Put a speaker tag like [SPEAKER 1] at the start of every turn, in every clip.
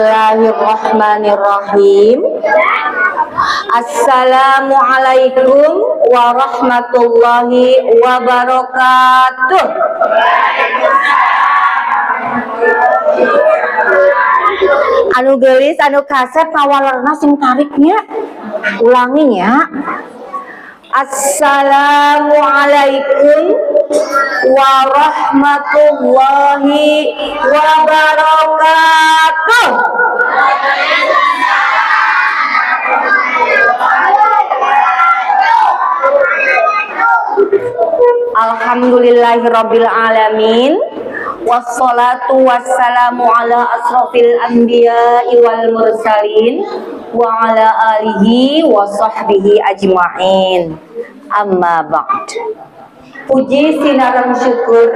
[SPEAKER 1] Bismillahirrahmanirrahim. Assalamualaikum warahmatullahi wabarakatuh. Anu gelis anu kaset kawalerna sing tariknya ulanginya. Assalamualaikum warahmatullahi wabarakatuh. Alhamdulillahirabbil alamin. Wassalatu wassalamu ala asrofil anbiya'i wal mursalin wa ala alihi wa sahbihi ajma'in. Amma ba'd. Puji sinaran syukur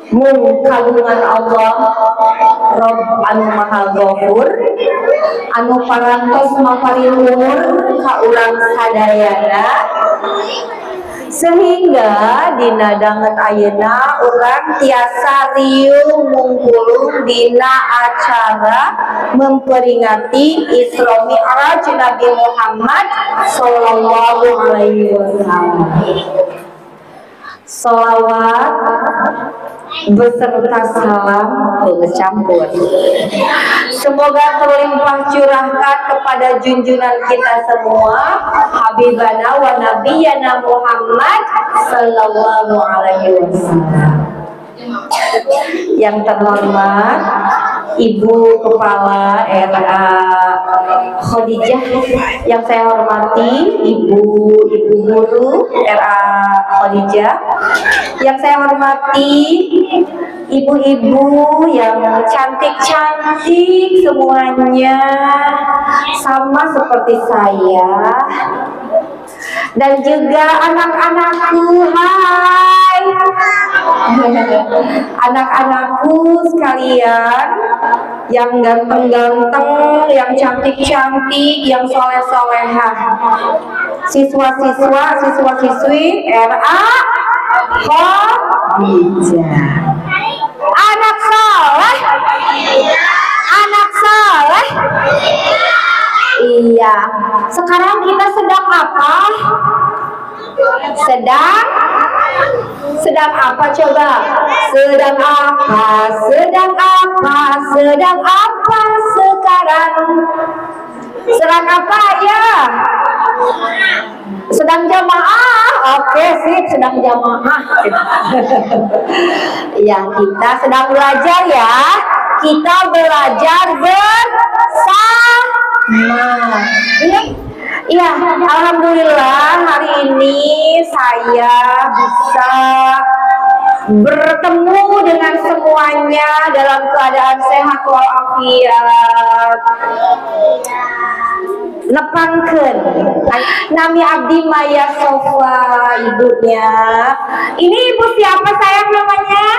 [SPEAKER 1] mung kagungan Allah Rabb anu maha ghafur anu parantos maparin umur ka urang sadayana sehingga dina danget ayeuna urang tiasa riung mungkulung dina acara memperingati Isra Mi'raj Nabi Muhammad sallallahu alaihi wasallam. Sholawat beserta salam campur semoga terlimpah curahkan kepada junjungan kita semua Habibana wa Nabiyana Muhammad sallallahu alaihi wasallam. Yang terhormat Ibu Kepala RA Khadijah, yang saya hormati Ibu Guru RA Khadijah, yang saya hormati ibu-ibu yang cantik-cantik semuanya sama seperti saya, dan juga anak-anakku. Hai anak-anakku sekalian yang ganteng-ganteng, yang cantik-cantik, yang soleh-solehah, siswa-siswi RA Khadijah. Anak soleh. Iya. Sekarang kita sedang apa? Sedang apa coba? Sedang apa sekarang? Sedang apa ya? Sedang jamaah. Oke, sip, sedang jamaah. Ya, kita sedang belajar ya. Kita belajar bersama. Iya, alhamdulillah hari ini saya bisa bertemu dengan semuanya dalam keadaan sehat walafiat. Nepangkeun nami abdi Maya Sofa ibunya. Ini ibu siapa sayang namanya?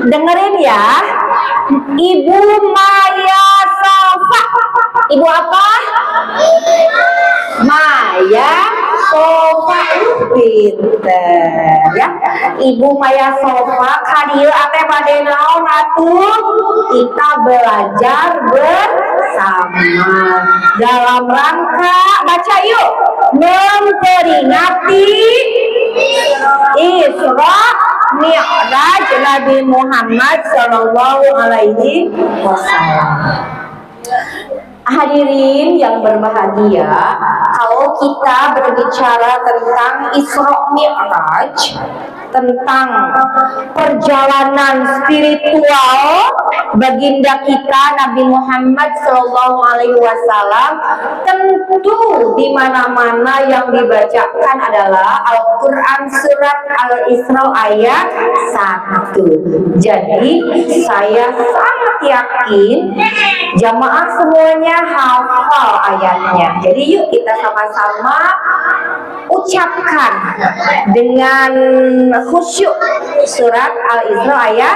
[SPEAKER 1] Dengerin ya. Ibu Maya Sofa. Ibu apa? Maya Sofa. Pinter ya. Ibu Maya Sofa kadieu ate bade naon atuh? Kita belajar bersama dalam rangka baca yuk memperingati Isra Mi'raj Nabi Muhammad sallallahu alaihi wasallam. Hadirin yang berbahagia, kalau kita berbicara tentang Isra Mi'raj, tentang perjalanan spiritual baginda kita Nabi Muhammad sallallahu alaihi wasallam, tentu di mana-mana yang dibacakan adalah Al-Qur'an surat Al-Isra ayat 1. Jadi saya sangat yakin jamaah semuanya hafal ayatnya. Jadi yuk kita sama-sama ucapkan dengan khusyuk surat Al-Isra ayat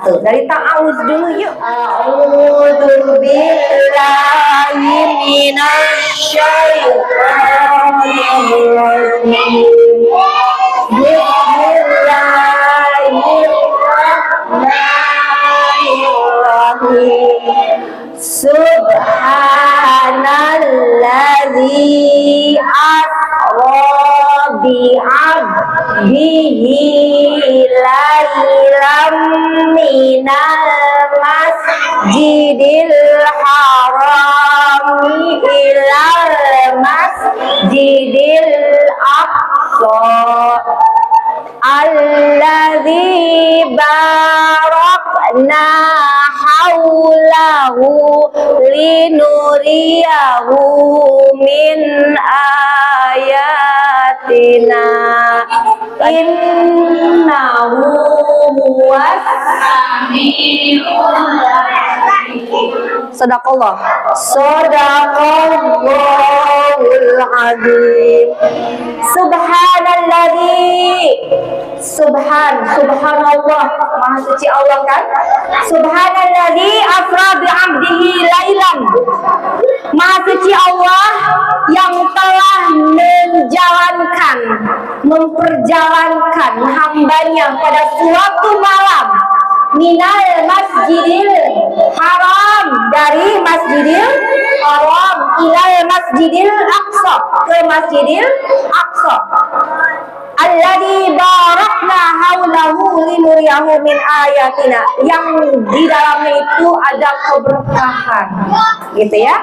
[SPEAKER 1] 1. Dari ta'awuz dulu yuk. A'udzu billahi minasy syaithanir rajim. Bismillahirrahmanirrahim. Subhanalladzi asra bi'abdihi lailam minal masjidil harami ilal masjidil aqsa alladzi barakna haulahu linuriyahu min ayatina innahu huwas samiul alim. Sadaqallah. Sadaqallahul azim. Subhanallah, Maha suci Allah kan? Subhanalladzi asra bi 'abdihi lailan. Maha suci Allah yang telah memperjalankan hambanya pada suatu malam minal masjidil haram, dari masjidil haram ilal masjidil aqsa, ke masjidil aqsa alladzi barakna haulahu linuriyahu min ayatina, yang di dalamnya itu ada keberkahan, gitu ya.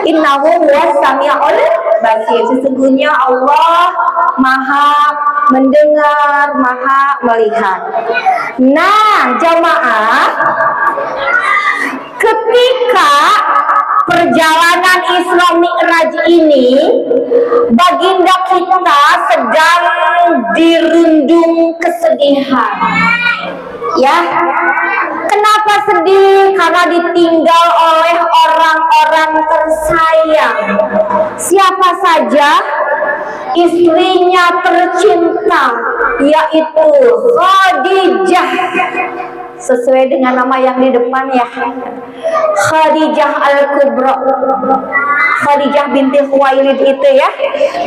[SPEAKER 1] Innahu huwas samiul basir, sesungguhnya Allah maha mendengar, maha melihat. Nah, jamaah, ketika perjalanan Isra Mi'raj ini, baginda kita sedang dirundung kesedihan. Ya, kenapa sedih? Karena ditinggal oleh orang-orang tersayang. Siapa saja? Istrinya tercinta, yaitu Khadijah. Sesuai dengan nama yang di depan ya, Khadijah Al-Kubra, Khadijah binti Khuwailid itu ya,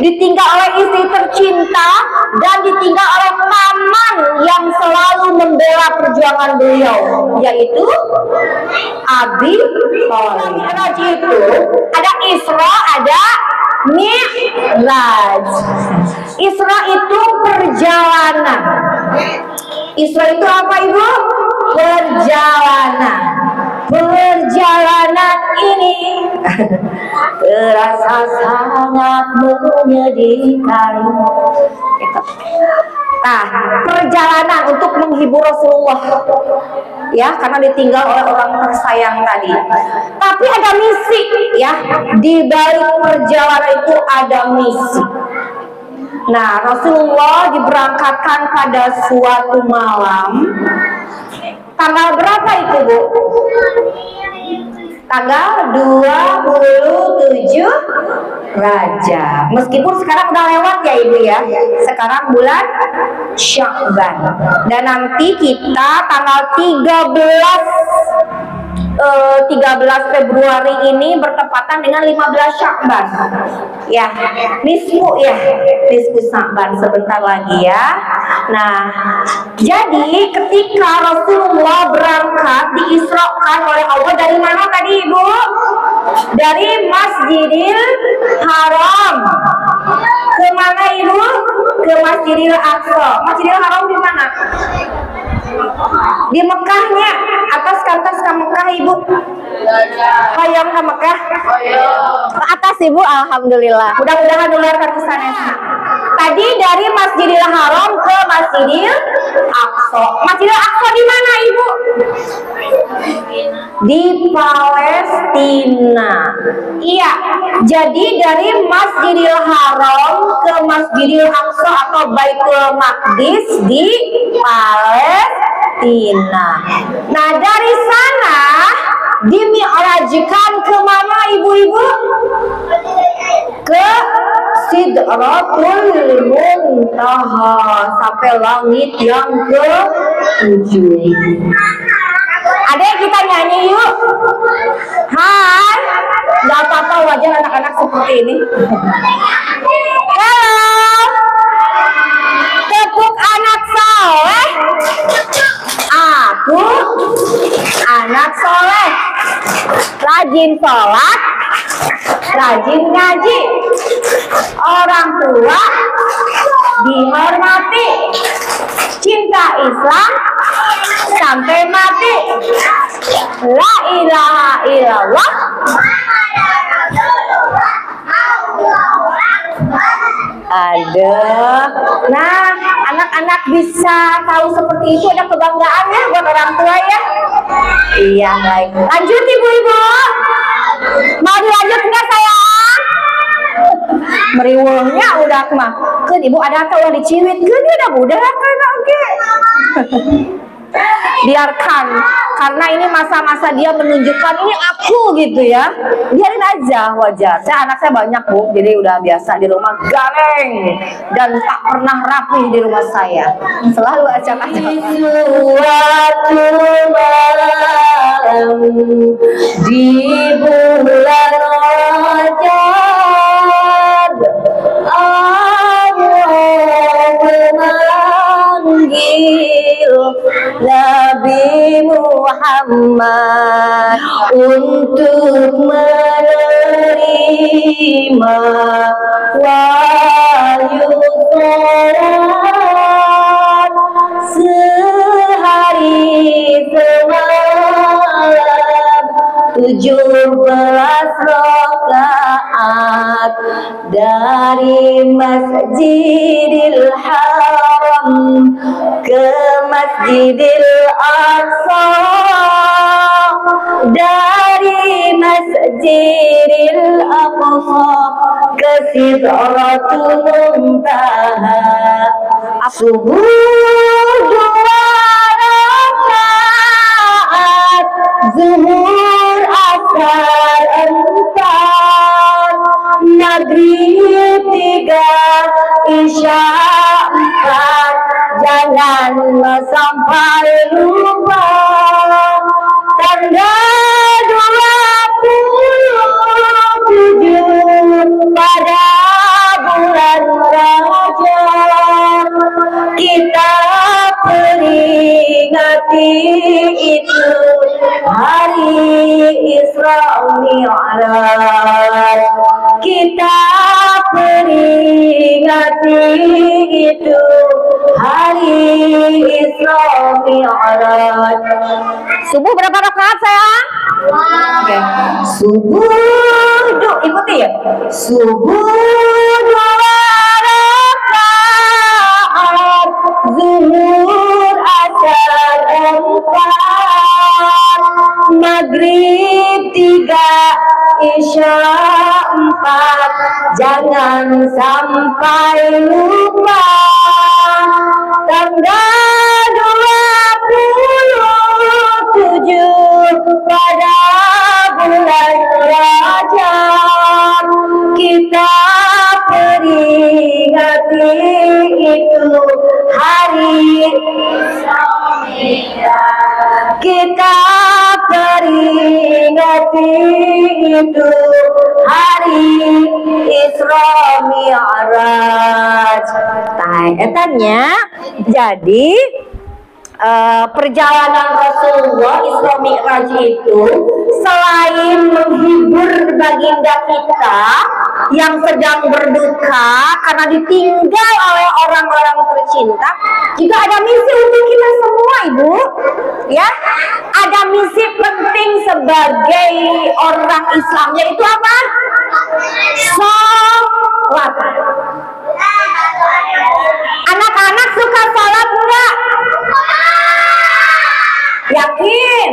[SPEAKER 1] ditinggal oleh istri tercinta dan ditinggal oleh paman yang selalu membela perjuangan beliau, yaitu Abi Thalib. Mi'raj itu ada Isra, ada Mi'raj. Isra itu perjalanan. Isra itu apa, Ibu? Perjalanan. Perjalanan ini terasa sangat menyedihkan. Nah, perjalanan untuk menghibur Rasulullah, ya, karena ditinggal oleh orang tersayang tadi. Tapi ada misi, ya, di balik perjalanan itu ada misi. Nah, Rasulullah diberangkatkan pada suatu malam. Tanggal berapa itu, Bu? Tanggal 27 Rajab. Meskipun sekarang udah lewat ya, Ibu ya. Sekarang bulan Sya'ban. Dan nanti kita tanggal 13 Februari ini bertepatan dengan 15 Sya'ban. Ya, nisfu Sya'ban sebentar lagi ya. Nah, jadi ketika Rasulullah berangkat diisrokan oleh Allah dari mana tadi, Ibu? Dari Masjidil Haram. Ke mana, Ibu? Ke Masjidil Aqsa. Masjidil Haram di mana? Di Mekahnya. Atas ke atas ke Mekah, Ibu. Hayang ke Mekah. Ke atas, Ibu. Alhamdulillah. Mudah-mudahan nularkan ke sana. Tadi dari Masjidil Haram ke Masjidil Aqsa. Masjidil Aqsa di mana, Ibu? Di Palestina. Iya. Jadi dari Masjidil Haram ke Masjidil Aqsa atau Baitul Maqdis di Palestina. Nah, dari sana dimi'rajkan ke mana, Ibu-ibu? Ke Sidratul Muntaha, sampai langit yang ke-7. Adek, kita nyanyi yuk. Hai, gak apa-apa wajah anak-anak seperti ini. Halo, tepuk anak soleh. Aku anak soleh. rajin sholat, rajin ngaji, orang tua dihormati, cinta Islam sampai mati, la ilaha illallah. Aduh, nah anak-anak bisa tahu seperti itu, ada kebanggaan ya buat orang tua ya. Iya baik, lanjut ibu-ibu, mau dilanjut nggak sayang? Meriwuhnya udah kemana? Kan ibu ada atau udah diciwit? Kan udah mudah kan oke. Biarkan, karena ini masa-masa dia menunjukkan ini aku gitu ya, biarin aja, wajar. Anak saya banyak bu, jadi udah biasa di rumah galeng dan tak pernah rapi di rumah saya, selalu acak-acak. Suatu malam di bulan Rajab, Allah memanggil Nabi Muhammad untuk menerima wahyu sholat sehari semalam 17 rakaat dari Masjidil Haram ke Masjidil Aqsa, dari Masjidil Aqsa ke Sidratul Muntaha, subuh 2 rakaat, zuhur asar 4, maghrib 3, isya 4. Jangan sampai lupa tanggal 27 pada bulan Rajab, kita peringati itu hari Isra Mi'raj. Kita peringati itu hari Isra Mi'raj. Subuh berapa rakaat sayang? Oke. Subuh, ikuti ya. Subuh 2 rakaat, zuhur asar 4, maghrib 3, isya 4. Jangan sampai lupa tanggal 27 pada bulan Rajab, kita peringati itu hari kita peringati itu hari Isra Mi'raj. Tanya, jadi perjalanan Rasulullah Isra Mi'raj itu selain menghibur baginda kita yang sedang berduka karena ditinggal oleh orang-orang tercinta, juga ada misi untuk kita semua ibu ya. Ada misi penting sebagai orang Islam, yaitu apa? Sholat. Anak-anak suka sholat enggak? Yakin?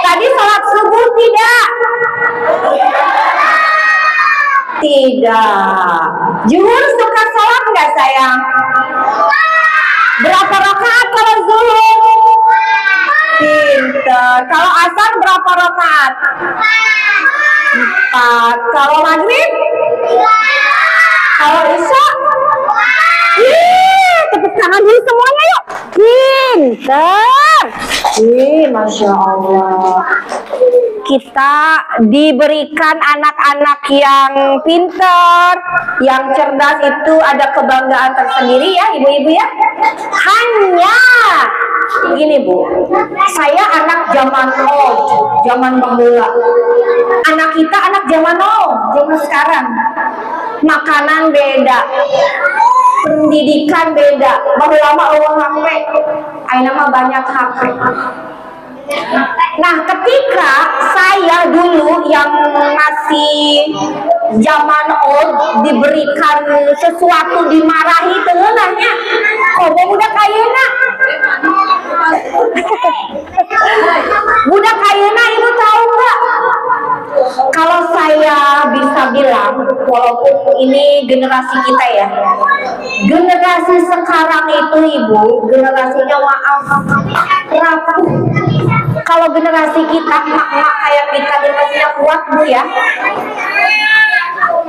[SPEAKER 1] Tadi sholat subuh tidak? Tidak. Zuhur suka sholat enggak sayang? Berapa rakaat kalau zuhur? Pinter. Kalau asar berapa rakaat? 4. Kalau maghrib? Kalau isya? Tepuk tangan dulu semuanya yuk. Pinter. Masya Allah. kita diberikan anak-anak yang pintar, yang cerdas, itu ada kebanggaan tersendiri ya ibu-ibu ya. Hanya gini Bu, saya anak zaman old, zaman bahula. Anak kita anak zaman now, zaman sekarang. Makanan beda, pendidikan beda. Bahula mah HP, ayeuna mah banyak HP. Nah, ketika saya dulu yang masih zaman old diberikan sesuatu dimarahi tengenahnya, kok budak ayeuna? Budak ayeuna ibu tahu nggak? Kalau saya bisa bilang, walaupun ini generasi kita ya, generasi sekarang itu ibu, generasinya maaf rapuh. Kalau generasi kita, mak-mak kayak kita, generasinya kuat Bu ya,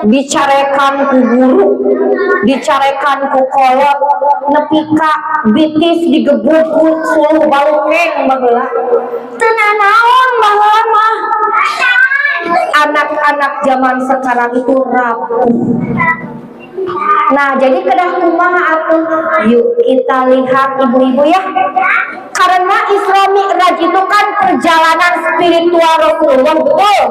[SPEAKER 1] dicarekan ku guru, dicarekan ku kolot, nepika bitis digebuk ku suluh balungeng baheula. Teu nanaon baheula mah. Anak-anak zaman sekarang itu rapuh. Nah, jadi kedah kumaha atuh? Yuk kita lihat ibu-ibu ya. Karena Isra Mi'raj itu kan perjalanan spiritual Rasulullah, betul.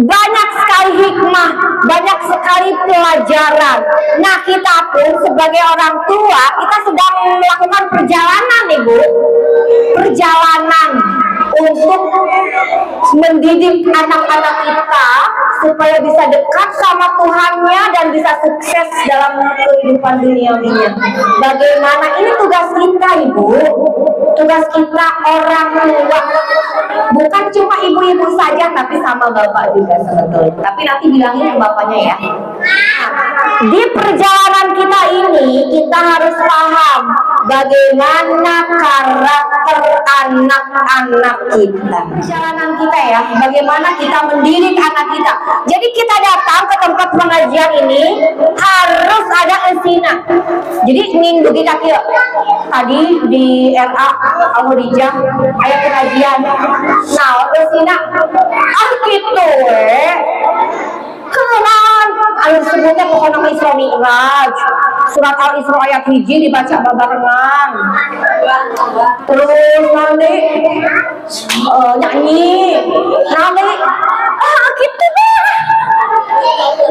[SPEAKER 1] Banyak sekali hikmah, banyak sekali pelajaran. Nah, kita pun sebagai orang tua, kita sedang melakukan perjalanan ibu. Perjalanan untuk mendidik anak-anak kita supaya bisa dekat sama Tuhannya dan bisa sukses dalam kehidupan duniawinya. Bagaimana? Ini tugas kita ibu, tugas kita orang tua, bukan cuma ibu-ibu saja tapi sama bapak juga sebetulnya. Tapi nanti bilangin ke bapaknya ya. Di perjalanan kita ini kita harus paham bagaimana karakter anak-anak kita. Perjalanan kita ya, bagaimana kita mendidik anak kita. Jadi kita datang ke tempat pengajian ini harus ada esina. Jadi minggu kita kia tadi di RA Al-Hudijah ayat pengajian. Nah, esina gitu kenalan anu sebutnya pokoknya nama Isra Mi'raj, surat Al-Isra ayat 1 dibaca barengan, terus nanti nyanyi nanti gitu deh.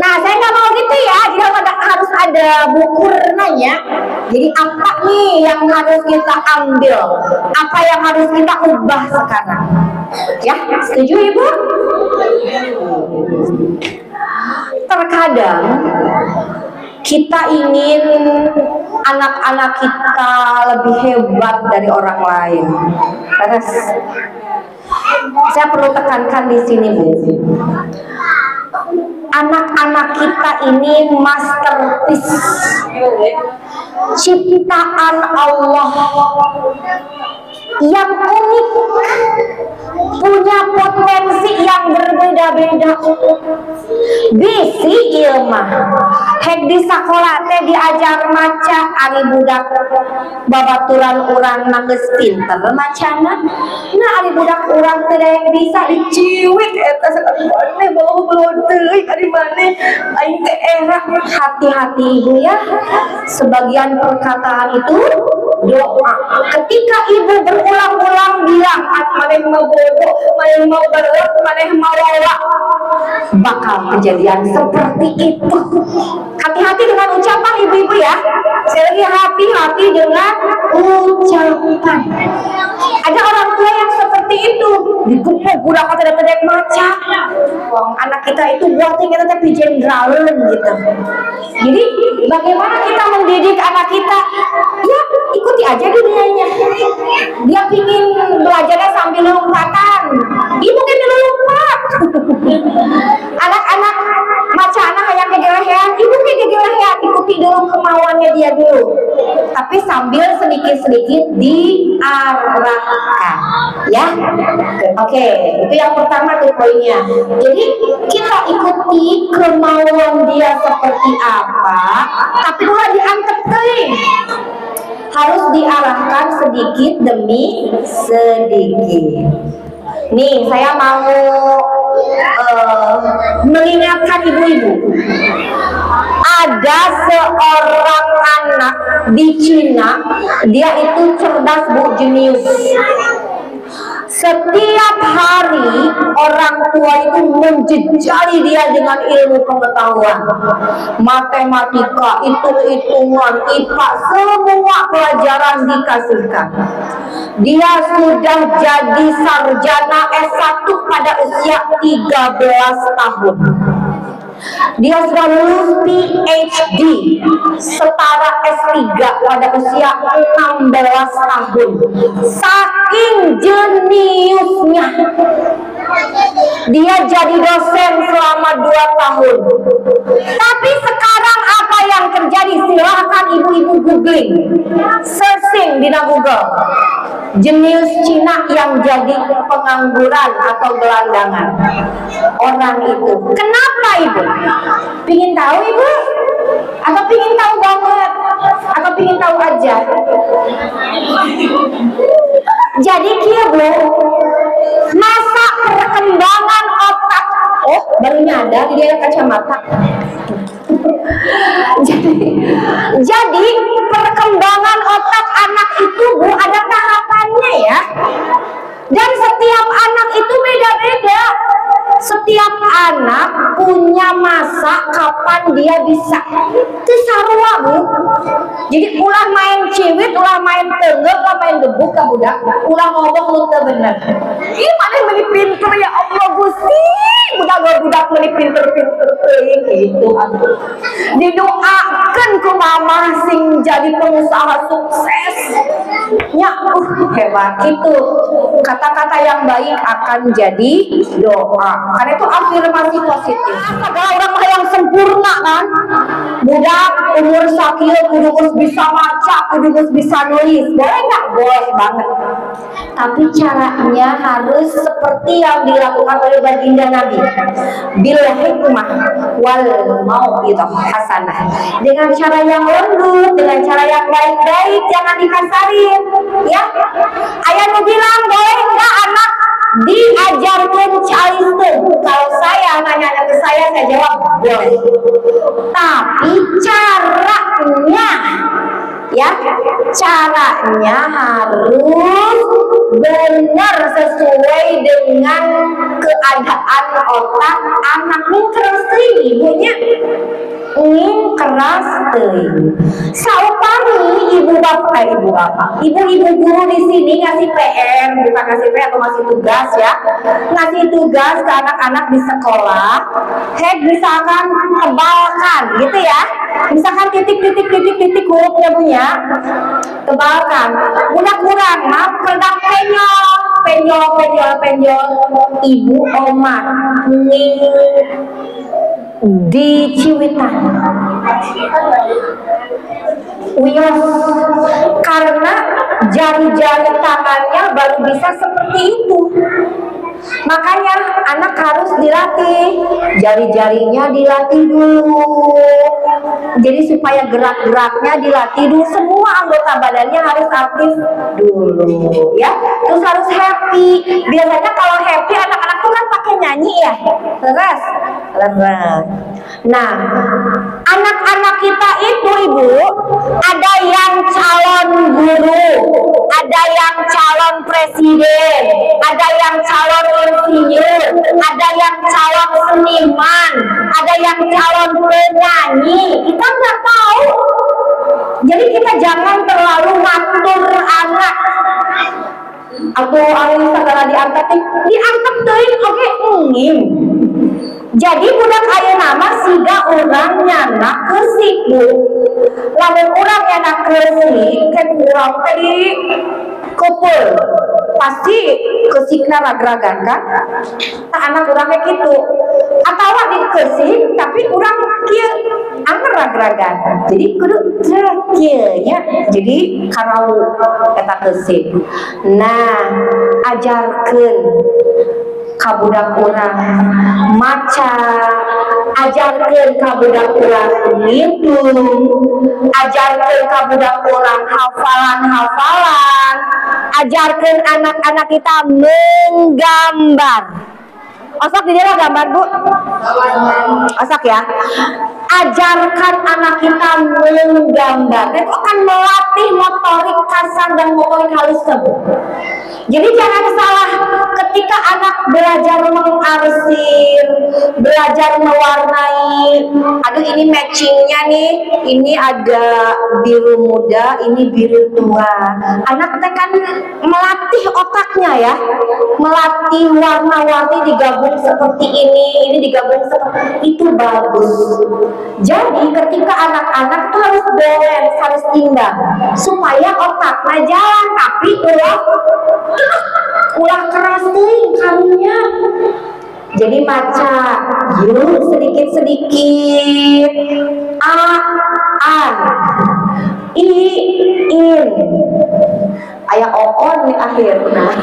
[SPEAKER 1] Nah, saya nggak mau gitu ya, jadi harus ada bukurnya. Jadi apa nih yang harus kita ambil, apa yang harus kita ubah sekarang ya, setuju ibu? Terkadang kita ingin anak-anak kita lebih hebat dari orang lain. Terus saya perlu tekankan di sini Bu, anak-anak kita ini masterpiece, ciptaan Allah yang unik, punya potensi yang berbeda-beda. Bisi ilmah hek di sekolah teh diajar maca, ari budak babaturan urang nanggeus pinter macana. Nah, ari budak urang teh bisa diciwik eta sakabane beuh-beuh teuing ari maneh aing teh erah. Hati-hati ibu ya, sebagian perkataan itu doa. Ketika ibu berulang-ulang bilang maneh mau bodoh, maneh mau berlek, maneh mau lola, bakal kejadian seperti itu. Hati-hati dengan ucapan ibu-ibu ya. Saya lagi hati-hati dengan ucapan. Ada orang tua yang seperti itu, dikepuk budak kata dedek maca. Wong anak kita itu buatnya kita tapi jenderalen gitu. Jadi bagaimana kita mendidik anak kita? Ya ikuti aja dunianya. Dia pingin belajarnya sambil lompatan, ibu kan lompat. Anak-anak maca anak yang kegelehan, ibu kan kegelehan, ikuti dulu kemauannya dia dulu. Tapi sambil sedikit-sedikit diarahkan, ya. Oke, itu yang pertama tuh poinnya. Jadi kita ikuti kemauan dia seperti apa, tapi ulah diangkat teuing. Harus diarahkan sedikit demi sedikit. Nih, saya mau mengingatkan ibu-ibu. Ada seorang anak di Cina, dia itu cerdas, Bu, jenius. Setiap hari orang tua itu menjejali dia dengan ilmu pengetahuan, matematika, hitung-hitungan, IPA, semua pelajaran dikasihkan. Dia sudah jadi sarjana S1 pada usia 13 tahun. Dia sudah lulus PhD setara S3 pada usia 16 tahun. Saking jeniusnya, dia jadi dosen selama 2 tahun. Tapi sekarang apa yang terjadi? Silahkan ibu-ibu googling, searching di Google. Jenius Cina yang jadi pengangguran atau gelandangan. Orang itu kenapa, ibu? Pingin tahu, ibu? Atau pingin tahu banget? Atau pingin tahu aja? Jadi kia, Bu, masa perkembangan otak. Oh, baru nyadar dia kacamata. jadi perkembangan otak anak itu, Bu, ada tahapannya ya. Dan setiap anak itu beda-beda. Setiap anak punya masa kapan dia bisa. Itu sarua, Bu. Jadi ulah main ciwit, ulah main tenggel, ulah main gebuk ka budak, ulah ngomong lu teu bener. Ih, mana yang meni pinter ya Allah Gusti. Budak-budak meni pinter-pinter teuing gitu atuh. Didoakeun ku mama sing jadi pengusaha sukses. Ya, hebat itu. Kata-kata yang baik akan jadi doa. Karena itu afirmasi positif. Adalah orang yang sempurna kan. Budak umur sakieu kudu bisa maca, kudu bisa nulis. Boleh nggak? Boleh banget. Tapi caranya harus seperti yang dilakukan oleh baginda Nabi. Bil hikmah wal mau'izah hasanah. Dengan cara yang lembut, dengan cara yang baik-baik, jangan dikasarin. Ya. Ayah nu bilang boleh enggak anak diajarkan calistung? Kalau saya nanya ke saya jawab boleh. Tapi caranya, ya, caranya harus benar sesuai dengan keadaan otak anak. Keras teuing ibunya, keras teuing. Saupami ibu ibu guru di sini ngasih PR, bukan ngasih PR atau ngasih tugas ya, ngasih tugas ke anak-anak di sekolah. Misalkan tebalkan gitu ya, misalkan titik hurufnya punya, tebalkan. Budak-budak mah produk penjol. Ibu oma di Ciwitan Wios, karena jari-jari tangannya baru bisa seperti itu. Makanya anak harus dilatih, jari-jarinya dilatih dulu. Jadi supaya gerak-geraknya dilatih dulu, semua anggota badannya harus aktif dulu ya. Terus harus happy. Biasanya kalau happy anak-anak tuh kan pakai nyanyi ya. Terus. Nah, anak-anak kita itu, Ibu, ada yang calon guru, ada yang calon presiden, ada yang calon insinyur, ada yang calon seniman, ada yang calon penyanyi. Kita nggak tahu. Jadi kita jangan terlalu ngatur anak. Atau alih segala diangkat teuing oke ingin. Jadi budak ayeuna mah siga urang nyana keusik, Bu. Lamun urang nyana keusik, kan urang tadi kumpul. Pasti keusikna ragragan kan? Tah anak urang kayak gitu. Atawa dikeusik tapi urang kieu angker ragragan. Jadi kudu kieu nya. Jadi karau eta keusik. Nah, ajarkeun ka budak urang maca, ajarkeun ka budak urang ngitung, ajarkeun ka budak urang hafalan-hafalan, ajarkan anak-anak kita menggambar. Osak di dalam gambar Bu. Osak ya. Ajarkan anak kita menggambar. Itu akan melatih motorik kasar dan motorik halus tersebut. Jadi jangan salah ketika anak belajar mengarsir, belajar mewarnai. Aduh ini matchingnya nih, ini ada biru muda, ini biru tua. Anak teh kan melatih otaknya ya, melatih warna-warni digabung seperti ini digabung seperti itu, bagus. Jadi ketika anak-anak tuh harus balance, harus imbang supaya otaknya jalan, tapi ulah keras tuh kalinya. Jadi baca yuk sedikit-sedikit. In ayah on di akhir. Nah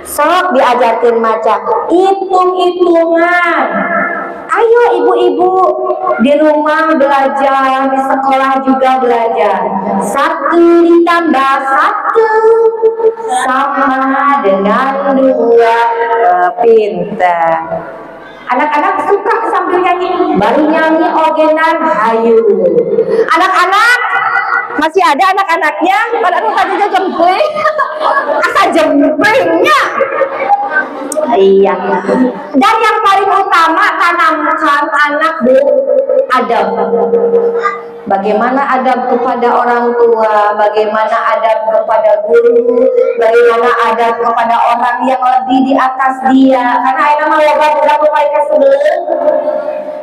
[SPEAKER 1] sok diajarkan maca hitung-hitungan. Ayo ibu-ibu di rumah belajar, di sekolah juga belajar. 1 ditambah 1 sama dengan 2. Pintar. Anak-anak suka sambil nyanyi, baru nyanyi ogenan hayu. Anak-anak masih ada anak-anaknya, padahal tadinya jempling. Asa jemplingnya. Iya. Dan yang paling utama, tanamkan anak Bu adab. Bagaimana adab kepada orang tua, bagaimana adab kepada guru, bagaimana adab kepada orang yang lebih di atas dia. Karena ayeuna mah loba budak mereka sebelum.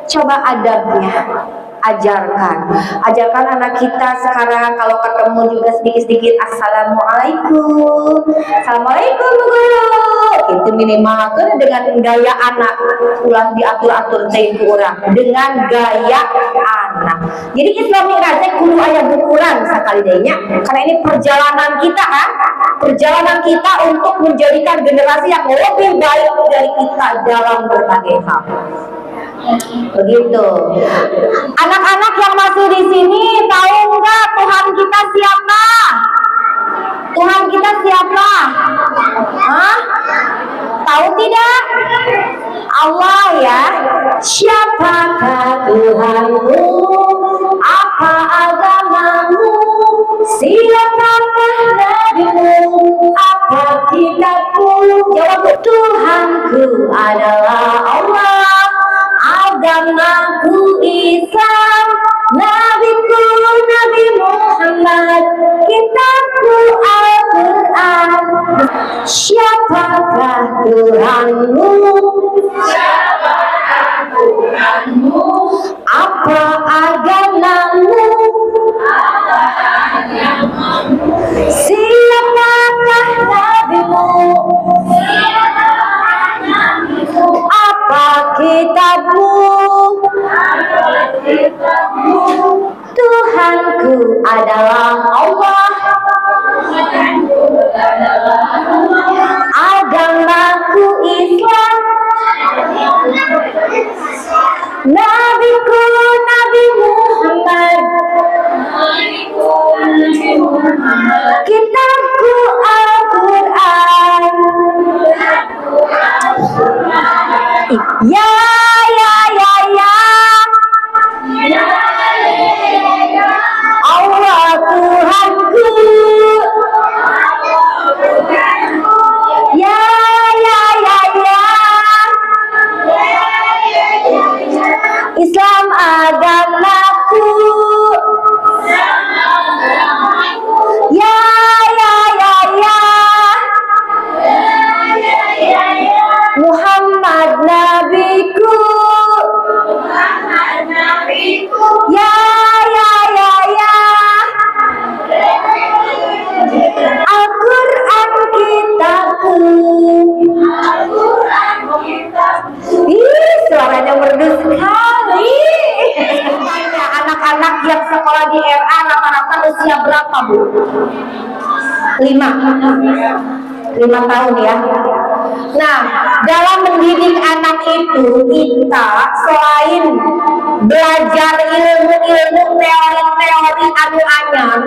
[SPEAKER 1] Coba adabnya. Ajarkan anak kita sekarang kalau ketemu juga sedikit-sedikit assalamualaikum, assalamualaikum Bu Guru. Itu minimal kan dengan gaya anak, ulah diatur-atur teh kurang dengan gaya anak. Jadi Islami teh kudu aya ukuran sakali deui nya, karena ini perjalanan kita kan, perjalanan kita untuk menjadikan generasi yang lebih baik dari kita dalam berbagai hal. Begitu. Anak-anak yang masih di sini tahu nggak Tuhan kita siapa? Tuhan kita siapa? Hah? Tahu tidak? Allah ya. Siapakah Tuhanmu? Apa agamamu? Siapakah nabimu? Apa kitabmu? Jawab, Tuhanku adalah Allah. Agamaku Islam, nabiku Nabi Muhammad, kitabku Al-Quran. Siapakah Tuhanmu? Siapakah Tuhanmu? Apa agamamu? Apa agamamu? Siapakah nabimu? Apa kitabmu? Tuhanku adalah Allah. Agamaku Islam. Nabiku Nabi Muhammad. Kitabku Al-Quran. Ya. Allah Tuhanku. Ya. Islam agamaku. Ya. Muhammad nabiku. Ya. Al-Quran kitabku. Ih, suaranya merdu sekali. Anak-anak yang sekolah di RA rata-rata usia berapa Bu? 5 tahun ya. Nah, dalam mendidik anak itu kita selain belajar ilmu-ilmu teori-teori anu anyar,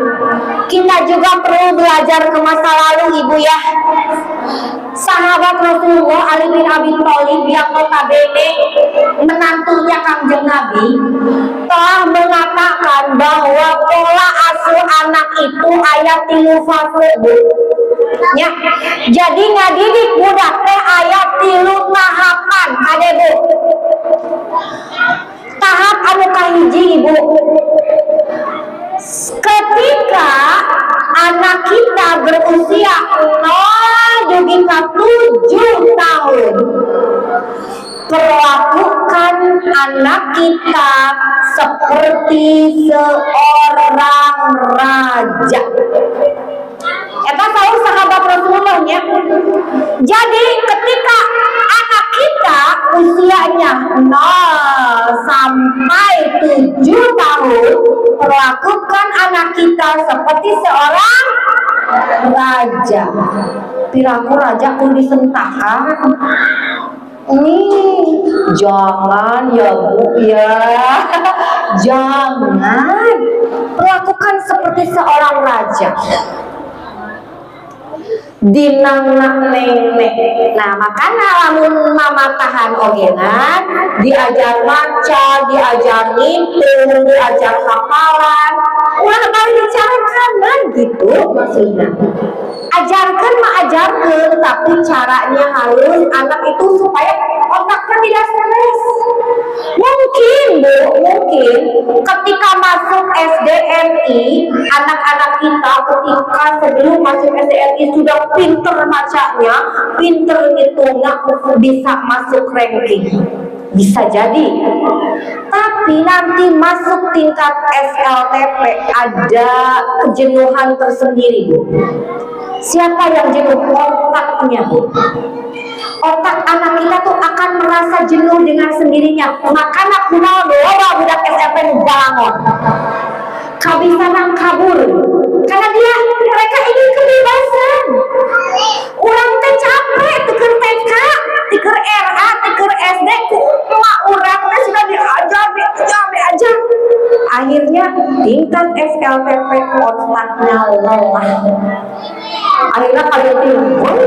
[SPEAKER 1] Kita juga perlu belajar ke masa lalu, Ibu ya. Sahabat Rasulullah Ali bin Abi Thalib yang notabene menantunya Kangjeng Nabi telah mengatakan bahwa pola asuh anak itu ayat 3 fase, Bu. Ya. Jadi ngadidik budak teh ayat 3 tahapan, ada Bu. Tahap anu kahiji, Ibu. Ketika anak kita berusia 0 hingga 7 tahun, perlakukan anak kita seperti seorang raja. Eta tahu sahabat Rasulullahnya. Jadi ketika anak kita usianya 0 sampai 7 tahun, perlakukan anak kita seperti seorang raja. Piraku raja pun disentakan. Jangan ya Bu ya. Jangan. Perlakukan seperti seorang raja. Dinang nenek. Nah, makanya lamun mamatahan ogenan diajar maca, diajar ngitung, diajar hafalan, ulah bari dicarkan gitu maksudnya. Ajarkan mah ajarkan, tapi caranya halus anak itu supaya otaknya tidak stres. Mungkin Bu, mungkin ketika masuk SDMI, anak-anak kita ketika sebelum masuk SDMI sudah pinter macanya, pinter ngitungnya, bisa masuk ranking. Bisa jadi. Tapi nanti masuk tingkat SLTP ada kejenuhan tersendiri, Bu. Siapa yang jenuh? Otaknya, Bu. Otak anak kita tuh akan merasa jenuh dengan sendirinya. Makanya kunaon loba budak SMP nu bangon. Kabisanan kabur. Karena mereka ingin kebebasan. Urang teh capek teu TK, teu RA, teu SD, ku emak urang teh sudah diajar. Akhirnya tingkat SLTP otaknya lelah. Akhirnya kalian timbul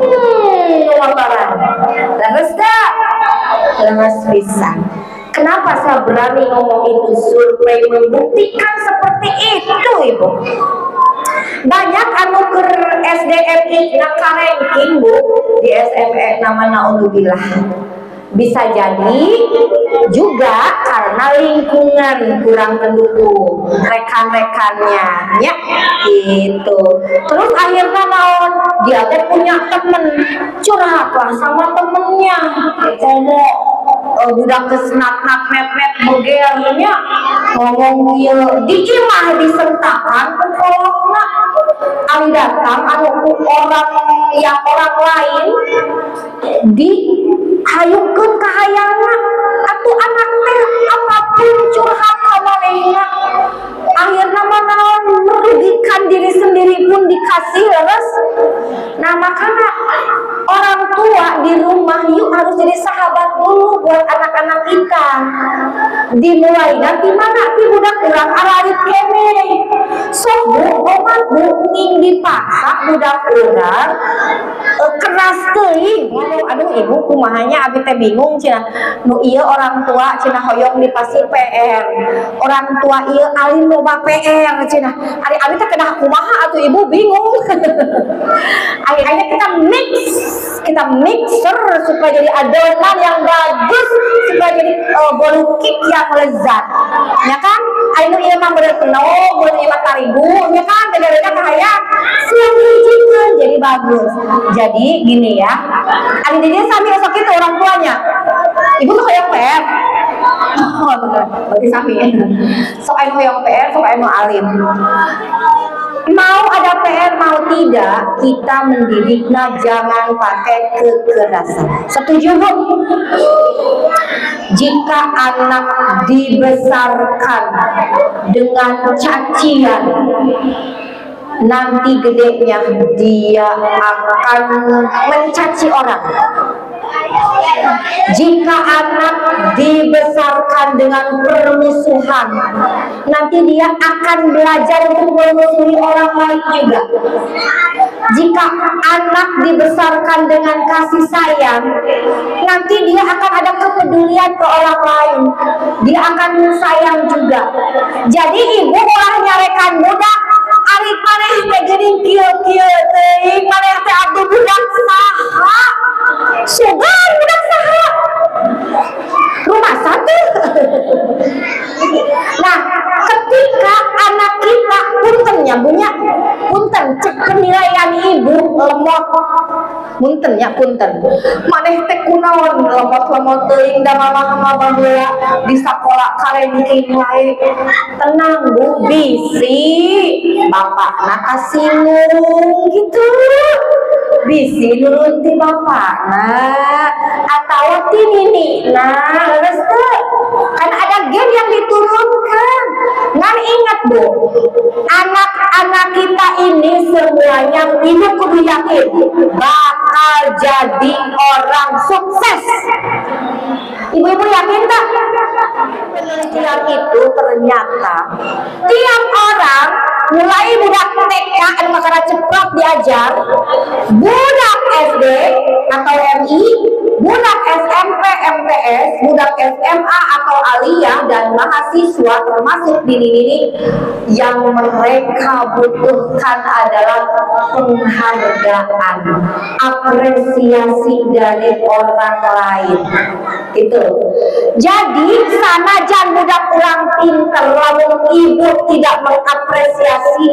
[SPEAKER 1] kelaparan. Lemes pisan. Kenapa saya berani ngomong itu? Survei membuktikan seperti itu, Ibu. Banyak anu keur SDMI naka ranking, Bu, di SME namanya Unubillah. Bisa jadi juga karena lingkungan kurang mendukung, rekan-rekannya, ya gitu. Terus akhirnya naon, dia teh punya temen, curhatlah sama temennya, budak kesnat-nat net begernya ngomong ieu di imah disentakan ke kolokna ari datang anu orang lain di hayukeun ka hayangna atuh anak teh apapun curhat ka manehna akhirna manaon merugikan diri sendiri pun dikasih leres. Nah makanya orang tua di rumah yuk harus jadi sahabat dulu buat anak-anak kita. Dimulai nanti mana ti budak urang ararit kene. Sok Bu, omat Bu ning dipaksa budak urang keras teuing. Aduh Ibu kumahanya abi teh bingung cenah. Nu ieu orang tua cenah hoyong dipasi PR. Orang tua ieu alim loba PR cenah. Ari abi teh kedah kumaha atuh Ibu bingung. Akhirnya kita mixer supaya jadi adonan yang bagus, supaya jadi bolu cake yang lezat, ya kan? Ayo ieu mah bener penuh, bener ieu mah tarigu, ya kan? Beda-beda kahayang, siang hijikeun jadi bagus. Jadi gini ya, ari dia sami sok itu orang tuanya. Ibu tuh hoyong PR. Oh bener, berarti sami. Sok anu hoyong PR, sok anu alim. Mau ada PR mau tidak, kita mendidiknya jangan pakai kekerasan. Setuju Bu? Jika anak dibesarkan dengan cacian, nanti gedenya dia akan mencaci orang. Jika anak dibesarkan dengan permusuhan, nanti dia akan belajar untuk memusuhi orang lain juga. Jika anak dibesarkan dengan kasih sayang, nanti dia akan ada kepedulian ke orang lain. Dia akan sayang juga. Jadi ibu ulah nyarekan budak, arik maneh teh geuning kieu-kieu teuing, maneh teh atuh budak saha? Sugan budak saha? Rumah satu. Nah, ketika anak kita punten nyambungnya, punten cek penilaian ibu lemot, punten ya punten. Maneh teh kunaon lemot-lemot teuing da mama baheula di sakola karengking wae. Tenang Bu, bisi bapakna kasinggung gitu. Bisi nurun ti bapakna atawa ti ninina leres teu. Kan ada gen yang diturunkan. Ngan ingat Bu, anak-anak kita ini semuanya ibu kudu yakin bakal jadi orang sukses. Ibu-ibu yakin tak? Yang itu ternyata tiap orang mulai budak TK anu makara ceprok diajar, budak SD atau MI, budak SMP, MTS, budak SMA atau aliyah dan mahasiswa termasuk ini yang mereka butuhkan adalah penghargaan, apresiasi dari orang lain. Itu. Jadi sanajan budak urang pinter, lamun ibu tidak mengapresiasi,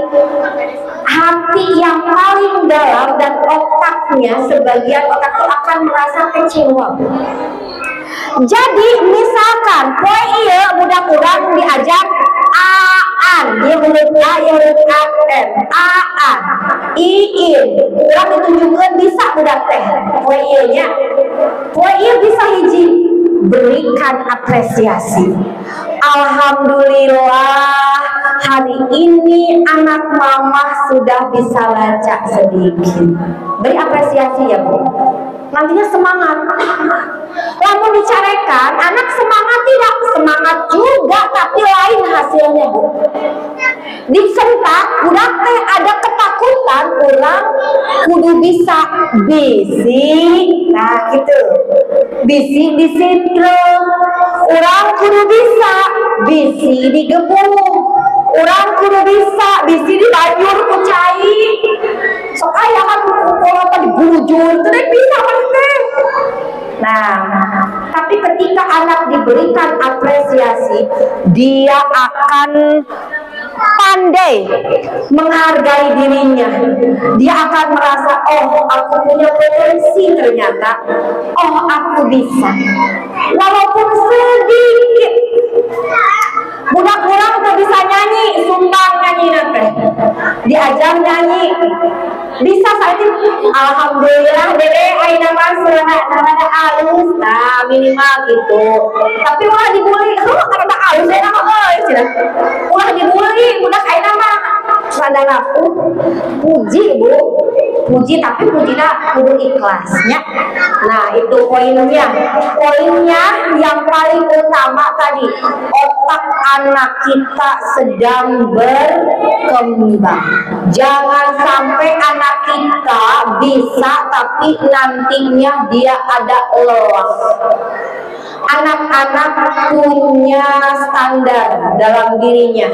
[SPEAKER 1] hati yang paling dalam dan otaknya, sebagian otak itu akan merasa kecewa. Jadi misalkan poe ieu budak urang diajar aan, dia huruf A, dia huruf AN, aan, iin, urang ditunjukkeun bisa budak teh. Poe ieu nya, poe ieu bisa hiji, berikan apresiasi. Alhamdulillah hari ini anak mama sudah bisa baca sedikit. Beri apresiasi ya Bu. Nantinya semangat. Lamun dicarekan, anak semangat tidak semangat juga, tapi lain hasilnya Bu. Disentak, budak teh ada ketakutan, orang kudu bisa bisi. Nah gitu, bisi disintrung, orang kudu bisa bisi digebung, orang kudu bisa bisi dibayur ku cai. Sok aya kan kalau tadi bujur, teh bisa teh. Nah, tapi ketika anak diberikan apresiasi, dia akan pandai menghargai dirinya. Dia akan merasa, oh aku punya potensi ternyata, oh aku bisa. Walaupun sedikit. Budak urang tuh bisa nyanyi, sumbang nyanyi nanti, diajar nyanyi, bisa saat itu. Alhamdulillah dede aina mah serana alus, nah minimal gitu. Tapi ulah dibully, karena alus aina mah cenah. Ulah dibully, budak aina mah rada rapuh. Puji Bu, puji tapi pujina kudu ikhlasnya. Nah itu poinnya. Poinnya yang paling utama tadi, otak anak kita sedang berkembang. Jangan sampai anak kita bisa tapi nantinya dia ada lelah. Anak-anak punya standar dalam dirinya.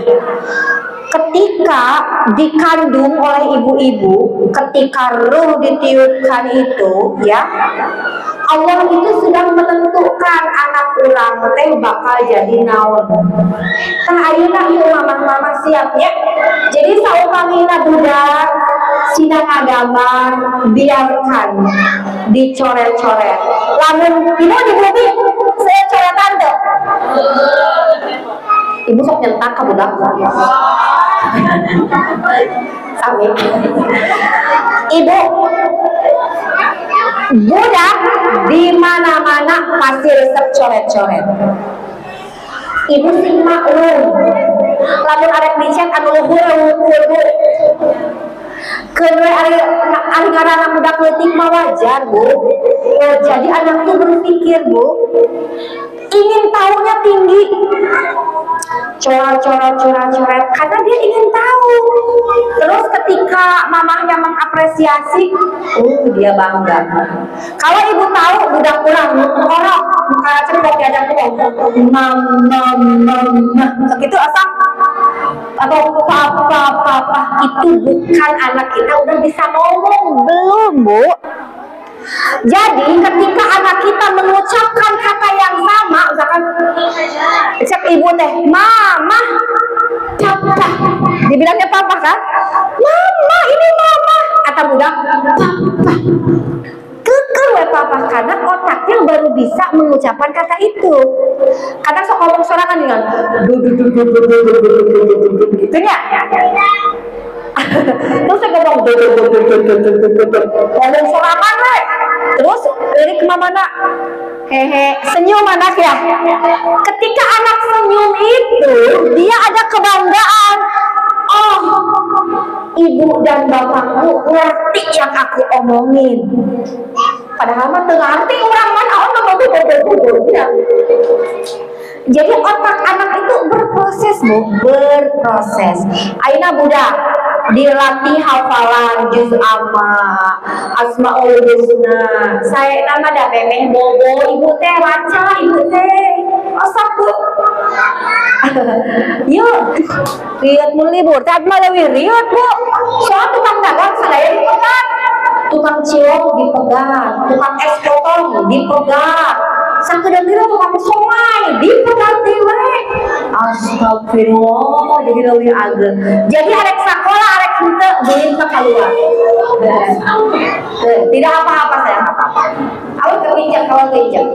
[SPEAKER 1] Ketika dikandung oleh ibu-ibu, ketika ruh ditiupkan itu, ya, Allah itu sedang menentukan anak urang teh bakal jadi naon. Tah ayeuna ieu mamah-mamah siapnya. Jadi saupamina budak sidang agama biarkan dicoret-coret. Lamun ibu dibeli saya coretan teh. Ibu sok nyentak ka budak. Sami. Ibu, budak di mana-mana pasti resep coret-coret. Ibu sih maklum. Lamun arek dicet anu luhur Bu. Kedua ari ngaranna budak leutik mah wajar, Bu. Jadi anak itu berpikir, Bu, ingin tahunya tinggi. Coret karena dia ingin tahu. Terus ketika mamahnya mengapresiasi, dia bangga. Kalau ibu tahu budak kurang orang kayak cerita diajak ngomong mama segitu asal atau papa itu bukan anak kita udah bisa ngomong belum, Bu. Jadi ketika anak kita mengucapkan kata yang sama, misalkan cek ibu teh, mama, papa, dibilangnya papa kan? Mama, ini mama, kata budak, papa. Keker we papa karena otaknya baru bisa mengucapkan kata itu. Kadang sok ngomong sorangan dengan gitunya. Terus saya ngomong sorangan we. Terus lirik kemana? Hehe, senyum anak ya. Ketika anak senyum itu, dia ada kebanggaan. Oh, ibu dan bapakku ngerti yang aku omongin. Padahal mah teu ngarti urang mana Jadi otak anak itu berproses, Bu, berproses. Ayeuna budak dilatih hafalan juz amma, asmaul husna. Saya nama da memeh bobo, ibu teh waca, ibu teh osak, Bu. Yuk, riot mun libur, teh mah leuwih riot, Bu. Soal tukang dagang sadaya dipegang, tukang cilok dipegang, tukang es potong dipegang. Sakedeungna tukang somai dipegang dewe. Astagfirullah, jadi leuwih ageng. Jadi arek sakola arek henteu beuin ka kaluar. Tidak apa-apa saya apa-apa. Awak keinjak, awak keinjak.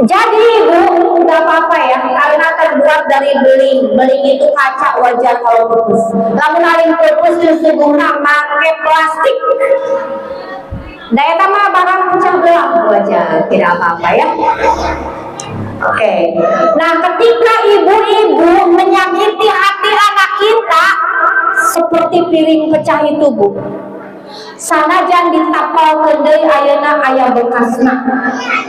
[SPEAKER 1] Jadi Bu, nggak apa-apa ya, karena terbuat dari beling. Beling itu kaca, wajar kalau pupus. Lamun aling pupus justru guna make plastik. Daya tambah barang pecah belah, wajar, tidak apa-apa ya. Oke. Nah, ketika ibu-ibu menyakiti hati anak kita seperti piring pecah itu, Bu. Sanajan ditapal kendai ayeuna aya bekasna.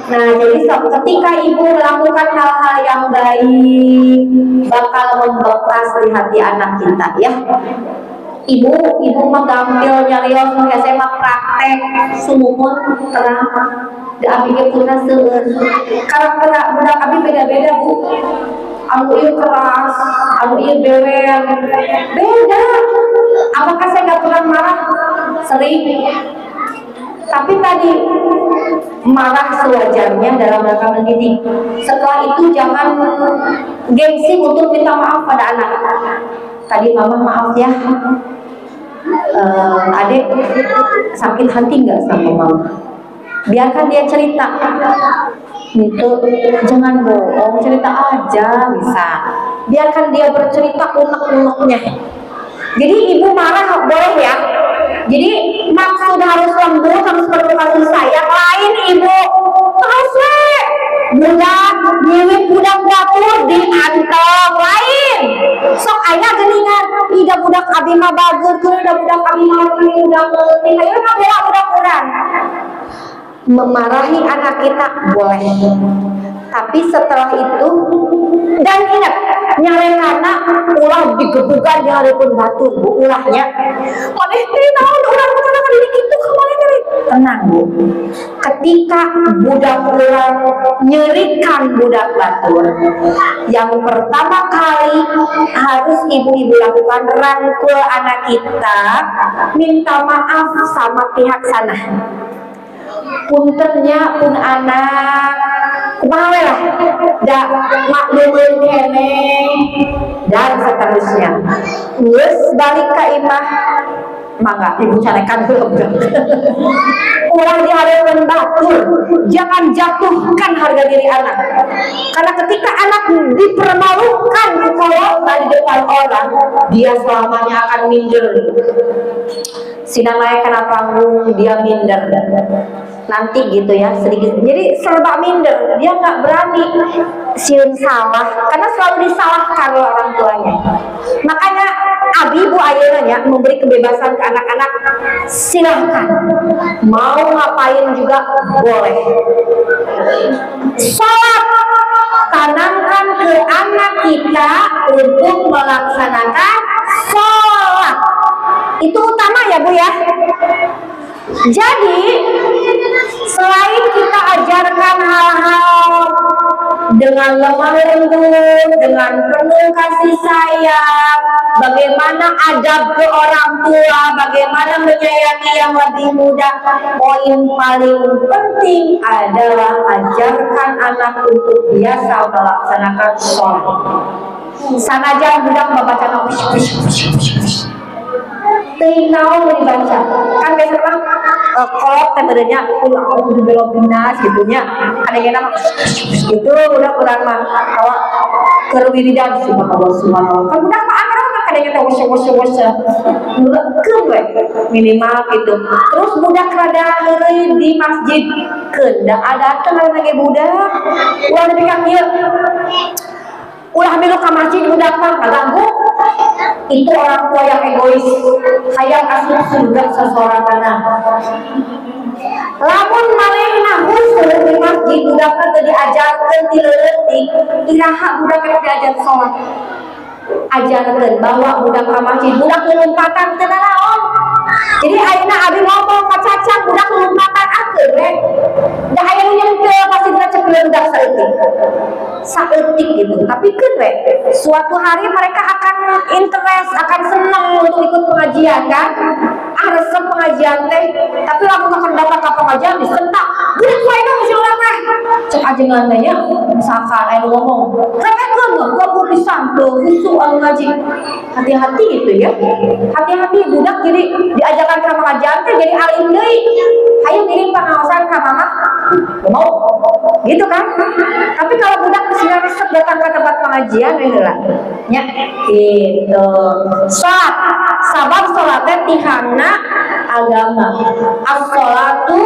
[SPEAKER 1] Nah, jadi ketika ibu melakukan hal-hal yang baik bakal membekas di hati anak kita ya. Ibu mah gampil nyarios mah SMA praktek sumumun terang da abi ge puna seueur. Karakter budak abi beda-beda, Bu. Anu ieu keras, anu ieu bewel. Beda. Apakah saya nggak pernah marah? Sering. Tapi tadi marah sewajarnya dalam rangka mendidik. Setelah itu jangan gengsi untuk minta maaf pada anak. Tadi mama maaf ya, adek sakit hati nggak sama mama? Biarkan dia cerita. Gitu, jangan bohong, cerita aja bisa. Biarkan dia bercerita unek-uneknya. Jadi ibu marah boleh ya. Jadi maksud harus lembut, harus penuh kasih sayang. Lain ibu terus budak nyiwit budak dapur diantong lain. Sok aya geuningan, ida budak abi mah bager, ida budak abi mah budak leutik. Ayo kabela budak urang. Memarahi anak kita boleh. Tapi setelah itu dan ingat nyalekana ulah digebukan di hareupeun batur, Bu, ulahnya. Maneh teh naon urang kumaha didik kitu ka maneh teh. Tenang, Bu. Ketika budak urang nyerikan budak batur, yang pertama kali harus ibu-ibu lakukan rangkul anak kita, minta maaf sama pihak sana. Puntennya pun anak kumaha lah da maklumeun kene dan seterusnya. Geus balik ka imah mangga ibu carekan heula. Ulah dihareupeun batur, jangan jatuhkan harga diri anak. Karena ketika anak dipermalukan di depan orang, dia selamanya akan minder. Sidang naik kena panggung, dia minder. Nanti gitu ya, sedikit. Jadi serba minder, dia nggak berani sieun salah karena selalu disalahkan oleh orang tuanya. Makanya abi bu ayeuna memberi kebebasan ke anak-anak, silahkan mau ngapain juga boleh. Sholat tanamkan ke anak kita untuk melaksanakan sholat, itu utama ya bu ya. Jadi selain kita ajarkan hal-hal dengan lemah lembut, dengan penuh kasih sayang, bagaimana adab ke orang tua, bagaimana menyayangi yang lebih muda, poin paling penting adalah ajarkan anak untuk biasa melaksanakan sholat. Sanajan budak membaca naon dibaca kan biasa kan kolot temennya aku di belok binas gitunya kadang-kadang gitu udah kurang mah kalau kerwiridan subhanallah kan udah mah anak kan kadang-kadang wos-wos udah kewe minimal gitu. Terus budak rada heureuy di masjid keunda ada tenan lagi budak ulah dipikir ieu ulah milu ka masjid budak mah kaganggu. Itu orang tua yang egois, hayang asup surga sesorangan. Lamun manehna husul di masjid budakna teu diajarkeun ti leutik, iraha budak rek diajar salat. Ajarkeun bawa budak ka masjid, budak lompatan teu naon. Jadi ayeuna abi ngomong ka cacang budak lompatan akeun we. Da aya nu nyengkeul pasti cekeun budak saeutik gitu. Tapi keun we, suatu hari mereka akan interest, akan senang untuk ikut pengajian kan. Resep pengajian teh, tapi lamun akan datang ke pengajian disentak. Budak wae dong si urang teh. Cek ajengan teh nya, misalkan aya ngomong, "Remekeun kamu pisan teu khusyuk anu ngaji." Hati-hati gitu ya. Hati-hati budak jadi diajarkan ke pengajian teh jadi alim deui. Hayu ngirim pangaosan ka mama. Mau gitu kan. Tapi kalau budak geus resep datang ke tempat pengajian heula nya gitu. Salat sabab salatnya tihana agama. As-sholatu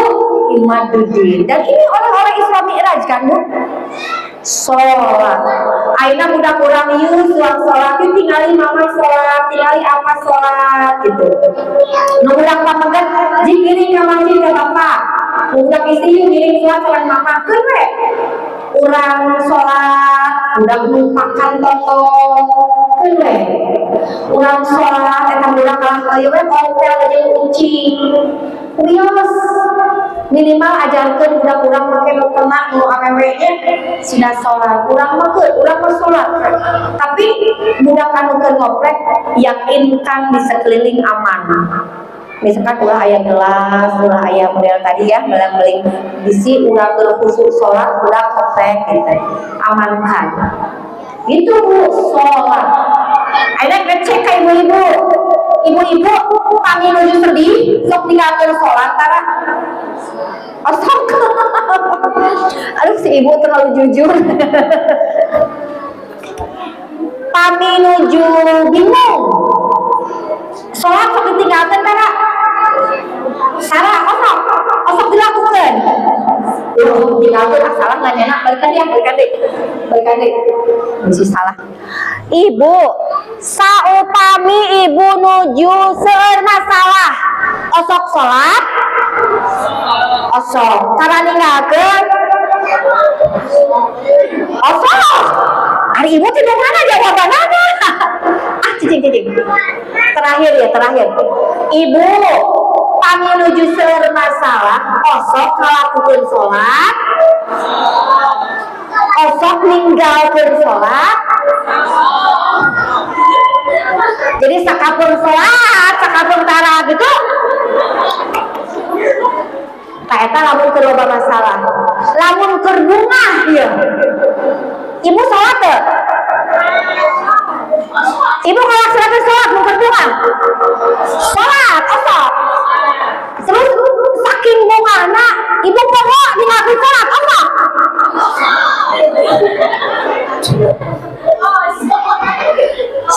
[SPEAKER 1] imaduddin. Dan ini oleh Islam Mi'raj kan bu? Sholat. Aina budak kurang yuk suang sholat itu tinggali mama sholat, tinggali apa sholat gitu. Nu budak pamegat jikiring ka masjid ka bapak. Budak isi yuk giring sholat sholat mama keun we. Urang sholat, budak makan toto keun we. Urang sholat eta budak kalah ieu we ontel jeung kucing. Wios minimal ajarkeun budak urang make nu kena nu awewe nya sida sholat. Urang mah keun, urang mah sholat. Tapi budak anu keur ngoprek yakinkan di sekeliling aman. Misalkan ulah aya gelas, ulah aya model tadi ya, beling-beling bisi urang keur khusyuk sholat, udah ngoprek gitu. Amankan. Itu bu sholat. Ayeuna ngecek ka ibu-ibu. Ibu-ibu kami menuju sedih, sok tinggalkeun sholat tara. Osok. Aduh si ibu terlalu jujur. Kami menuju bingung. Sholat sok ditinggalkeun tara. Sarah osok dilakukan. Tinggalkeun salah nganyana balikan deui. Mesti salah. Ibu, saupami ibu nuju seueur masalah, osok sholat, osok. Cara ninggalkeun, osok. Hari ibu di mana jawabannya? Cicing. Terakhir. Ibu, kami nuju seueur masalah, osok ngalakukeun sholat, osok ninggalkeun sholat. Jadi sakapun sholat, sakapun tara gitu. Tak eta lamun keur loba masalah. Lamun keur bungah ieu. Ibu sholat teu? Ibu ngalaksanakeun sholat mun keur bungah. Sholat osok. Terus saking bungahna, ibu poho ninggalkeun sholat osok.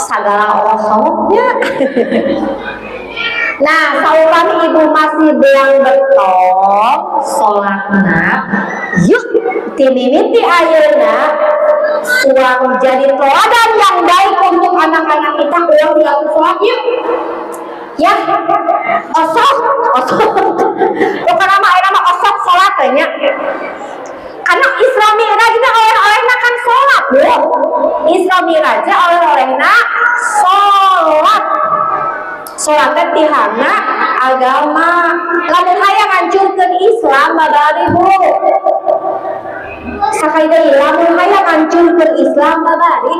[SPEAKER 1] Sagala osoknya. Nah, saupami ibu masih belang betong sholatna, yuk timimiti ayeuna suang jadi teladan yang baik untuk anak-anak kita pulang tinggal sholat yuk. Ya, osok. Bukan nama osok sholat kayaknya. Karena Isra Mi'raj itu oleh-olehna kan sholat, Bu. Isra Mi'raj oleh-olehna sholat. Sholatnya tihana agama. Lamun hayang ngancurkeun Islam babari, Bu. Sakali deui lamun hayang ngancurkeun Islam babari.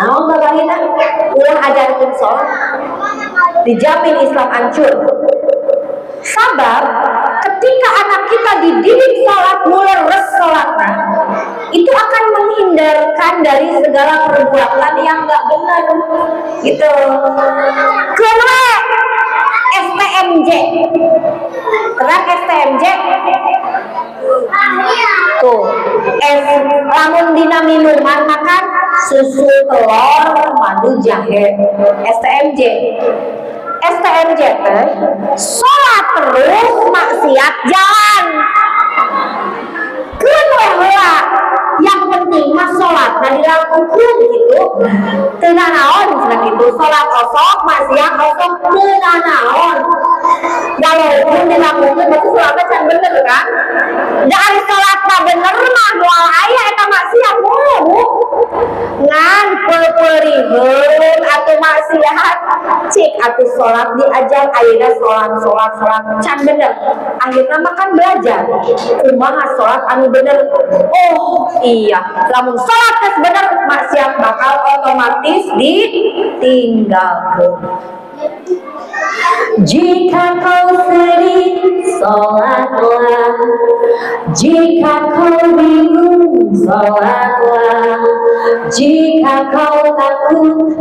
[SPEAKER 1] Naon babarina? Ulah ajarkeun sholat. Dijamin Islam hancur. Sabab ketika anak kita dididik sholat, mulai res sholatnya, itu akan menghindarkan dari segala perbuatan yang nggak benar. Gitu. Kedua, STMJ. Terang STMJ. Tuh, lamun dina minuman makan susu, telur, madu, jahe. STMJ. STMJ sholat terus maksiat jalan. Heula yang penting mah sholat dan dilakukan gitu. Teu naon cenah kitu, sholat osok maksiat osok teu naon. Walaupun dilakukan berarti sholatnya can bener kan? Dari sholat mah bener mah moal aya eta maksiat boleh, Bu. Ngan peperihun atau maksiat cik atau sholat diajar ayeuna sholat can bener. Akhirnya mah kan belajar kumaha sholat anu bener. Oh iya, lamun sholat geus bener maksiat bakal otomatis ditinggalkeun. Jika kau sering sholatlah, jika kau bingung sholatlah, jika kau takut,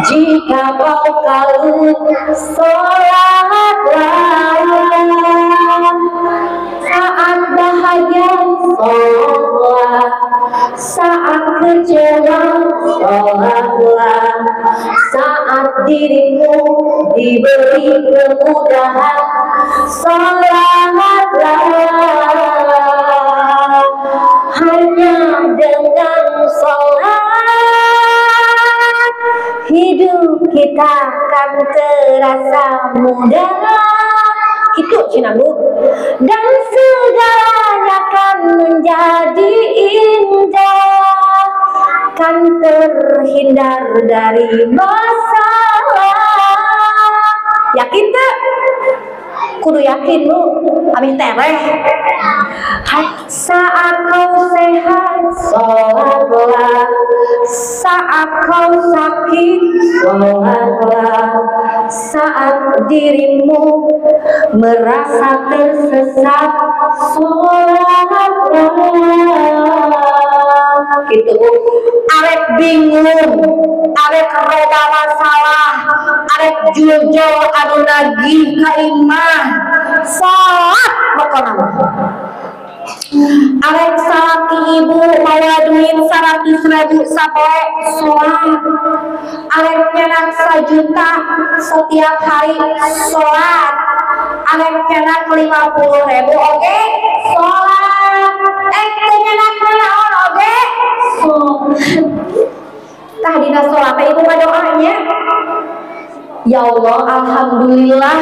[SPEAKER 1] jika kau kalut sholatlah. Saat bahagia sholatlah, saat kecewa sholatlah, saat dirimu diberi kemudahan sholatlah. Hanya dengan sholat hidup kita akan terasa mudah. Itu cina Bu. Dan segalanya akan menjadi indah, kan terhindar dari masalah. Yakin tak? Kudu yakin Bu. Amih tereh. Saat kau sehat sholatlah, saat kau sakit sholatlah, saat dirimu merasa tersesat sholatlah. Gitu Bu. Arek bingung, arek reda masalah, arek jujur anu nagih ka imah sholat pokona. Arek salaki ibu mawa duit 100.000 sapoe sholat. Arek nyenak 1 juta setiap hari sholat. Arek nyenak 50.000 oke sholat. Nyenak naon oke sholat. Tah dina sholat ibu ngadoanya, ya Allah, alhamdulillah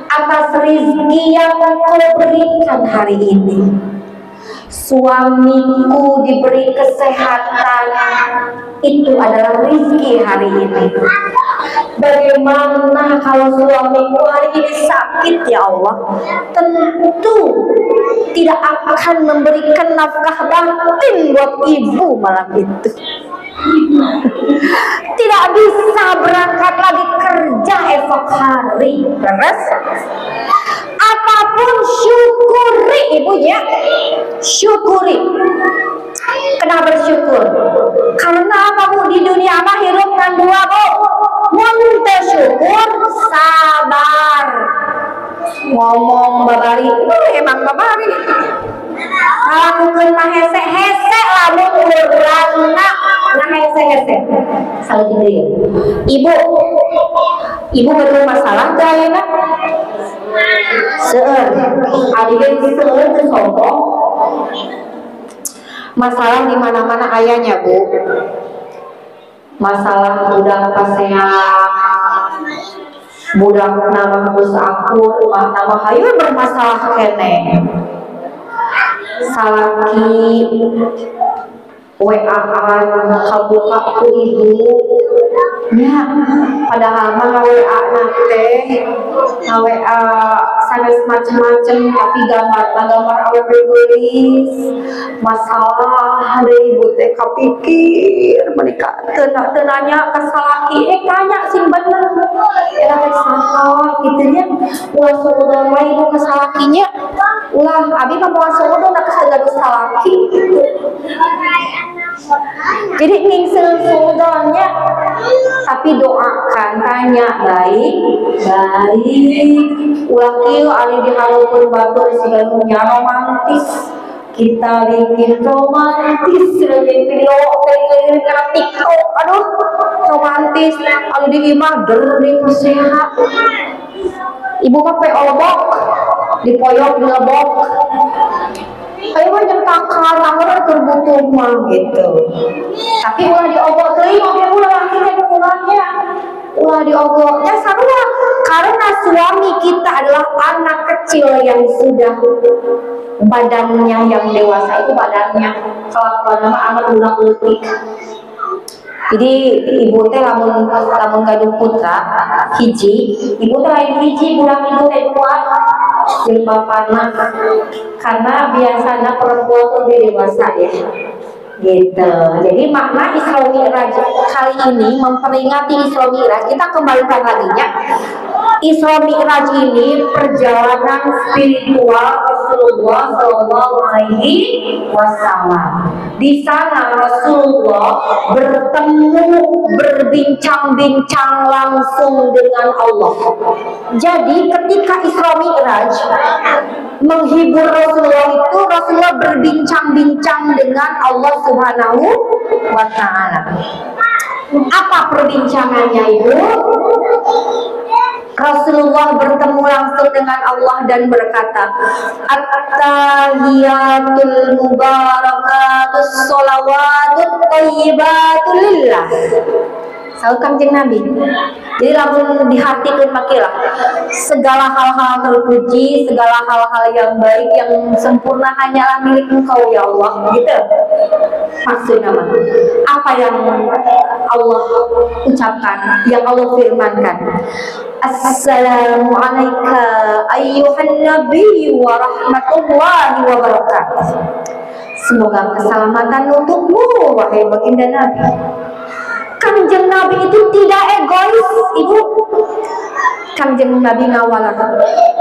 [SPEAKER 1] atas rizki yang Engkau berikan hari ini. Suamiku diberi kesehatan, itu adalah rizki hari ini. Bagaimana kalau suamiku hari ini sakit, ya Allah? Tentu tidak akan memberikan nafkah batin buat ibu malam itu. Tidak bisa berangkat lagi kerja esok hari. Terus apapun syukuri ibunya, syukuri. Kenapa bersyukur? Karena apa Bu? Di dunia mah hirup kan dua Bu. Mun teu syukur sabar. Ngomong babari, emang babari. Ngalakukeun mah hese-hese lamun urangna nah hese-hese. Salih Ibu betul masalah teh ayeuna? Seueur. Ari ge seueur teu sombong. Masalah di mana-mana ayahnya Bu. masalah budak paseak, budak nama harus akur, nama hayu bermasalah kene. Salaki WA-an kabuka ku ibu nya padahal mah WA teh WA sanes macem-macem tapi gambar awewe geulis masalah deui ibu teh kapikir menikah teu nanya ka salaki tanya sing bener eta teh saha kitu nya ulah suudon wae ibu ka salakinya ulah abi mah moal suudon ka sagaduh salaki gitu. Jadi ningseun suudonnya tapi doakan tanya baik ulah kieu ari dihareupeun batur sigana romantis kita bikin romantis bikin video kayak karena TikTok aduh romantis kalau di imah dari paseha ibu mah pe olbok dipoyok dilebok ayo mah nyentakan lamun keur butuh mah gitu tapi ulah diogok teuing oge ulah lakinya ulahnya ulah diogoknya sarua karena suami kita adalah anak kecil yang sudah badannya yang dewasa itu badannya kelakuan nama amat ulah leutik. Jadi ibu teh lamun gaduh putra hiji ibu teh lain hiji budak ibu teh dua jeung bapana karena biasanya perempuan tuh lebih dewasa ya gitu. Jadi makna Isra Mi'raj kali ini memperingati Isra Mi'raj, kita kembalikan laginya Isra Mi'raj ini perjalanan spiritual Rasulullah Shallallahu Alaihi Wasallam. Di sana Rasulullah bertemu, berbincang-bincang langsung dengan Allah. Jadi ketika Isra Mi'raj menghibur Rasulullah itu Rasulullah berbincang-bincang dengan Allah Subhanahu wa Ta'ala. Apa perbincangannya Ibu? Rasulullah bertemu langsung dengan Allah dan berkata, At-tahiyatul mubarakatus sholawatut thayyibatul lillah. Saur Kangjeng Nabi. Jadi lamun dihartikeun makilah segala hal-hal terpuji, segala hal-hal yang baik yang sempurna hanyalah milik Engkau ya Allah, gitu. Maksudnya apa yang Allah ucapkan, yang Allah firmankan. Assalamu alayka ayyuhan nabi wa rahmatullahi wa barakatuh. Semoga keselamatan untukmu wahai baginda Nabi. Kanjeng Nabi itu tidak egois, Ibu. Kanjeng Nabi ngawalan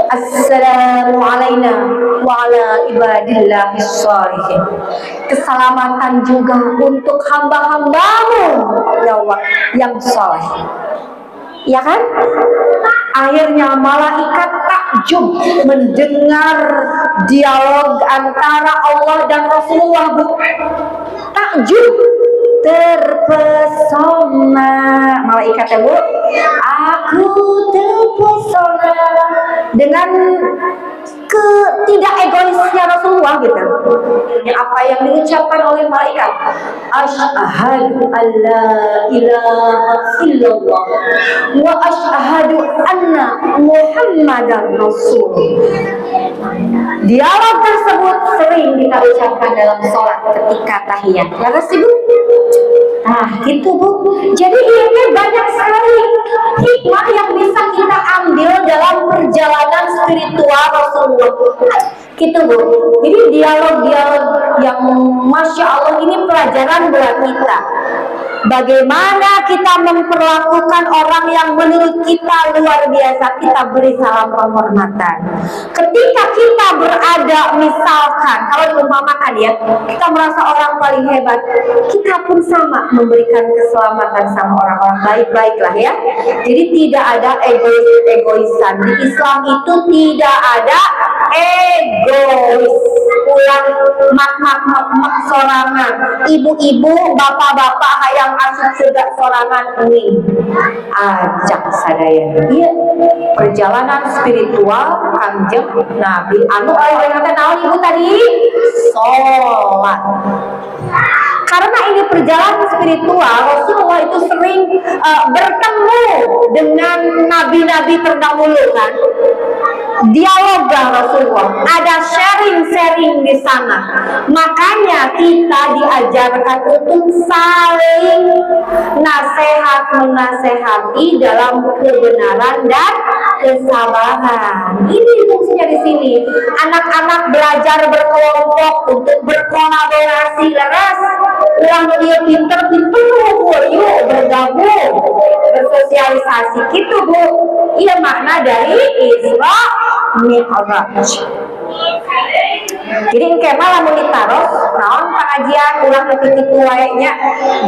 [SPEAKER 1] Assalamu alayna wa ala ibadillahi sholihin. Keselamatan juga untuk hamba-hambamu ya Allah yang soleh. Ya kan? Akhirnya malaikat takjub mendengar dialog antara Allah dan Rasulullah, Bu. Takjub, terpesona malaikatnya, Bu. Aku terpesona dengan tidak egoisnya Rasulullah gitu. Apa yang diucapkan oleh malaikat, asyhadu alla ilaha illallah wa asyhadu anna muhammadar rasul. Dialog tersebut sering kita ucapkan dalam sholat ketika tahiyat. Ya sih, Bu? Nah gitu, Bu. Jadi ini banyak sekali hikmah yang bisa kita ambil dalam perjalanan spiritual Rasulullah. Gitu, Bu. Jadi dialog-dialog yang Masya Allah ini pelajaran buat kita. Bagaimana kita memperlakukan orang yang menurut kita luar biasa, kita beri salam penghormatan. Ketika kita berada, misalkan, kalau diumpamakan ya, kita merasa orang paling hebat, kita pun sama memberikan keselamatan sama orang-orang baik-baik lah ya. Jadi tidak ada egoisan. Di Islam itu tidak ada egois. Ulang mak sorangan, ibu-ibu, bapak-bapak hayang asup juga sorangan ini. Ajak sadaya. Iya, perjalanan spiritual Kanjeng Nabi. Anu orang kata naon Ibu tadi? Sholat. Karena ini perjalanan spiritual, Rasulullah itu sering bertemu dengan nabi-nabi terdahulu kan. Dialog Rasulullah, ada sharing-sharing di sana. Makanya kita diajarkan untuk saling nasihat menasehati dalam kebenaran dan kesabaran. Ini fungsinya di sini. Anak-anak belajar berkelompok untuk berkolaborasi, leres. Ulang dia pinter-pinter, yuk bergabung, bersosialisasi gitu Bu. Iya makna dari Isra Mi'raj. Jadi engke mah lamun ditaros naon pengajian ulang nepiti wae-nya.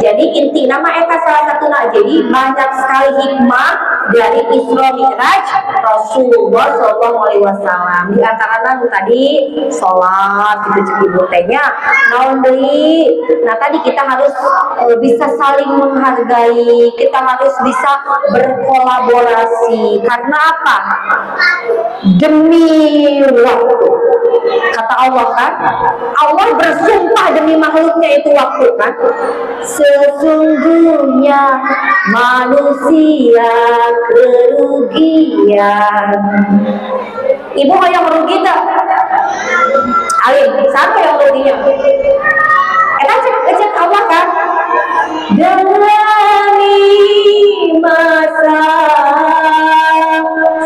[SPEAKER 1] Jadi inti nama eta salah satuna. Jadi banyak sekali hikmah dari Isra Mi'raj Rasulullah sallallahu alaihi wasallam. Di antaranya tadi salat gitu cek ibu tehnya naon deui. Nah, tadi kita harus bisa saling menghargai, kita harus bisa berkolaborasi. Karena apa? Demi waktu. Kata Allah kan, Allah bersumpah demi makhluknya itu waktu kan. Sesungguhnya manusia kerugian. Ibu yang merugi tak? Alim, siapa yang meruginya? Cek Allah kan. Demi masa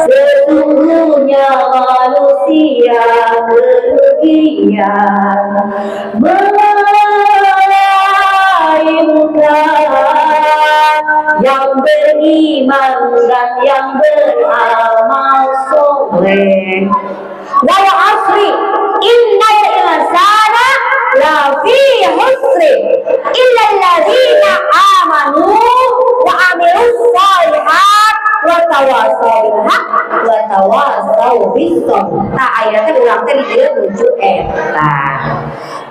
[SPEAKER 1] sesungguhnya manusia kerugian, melainkan yang beriman dan yang beramal soleh. Wal asri innal insana lafi husri illa alladziina amanu wa amilus shalihat wa tawassaw bil haqq wa tawassaw bis sabr. Nah, ayatnya ulang teh di dieu nuju eta.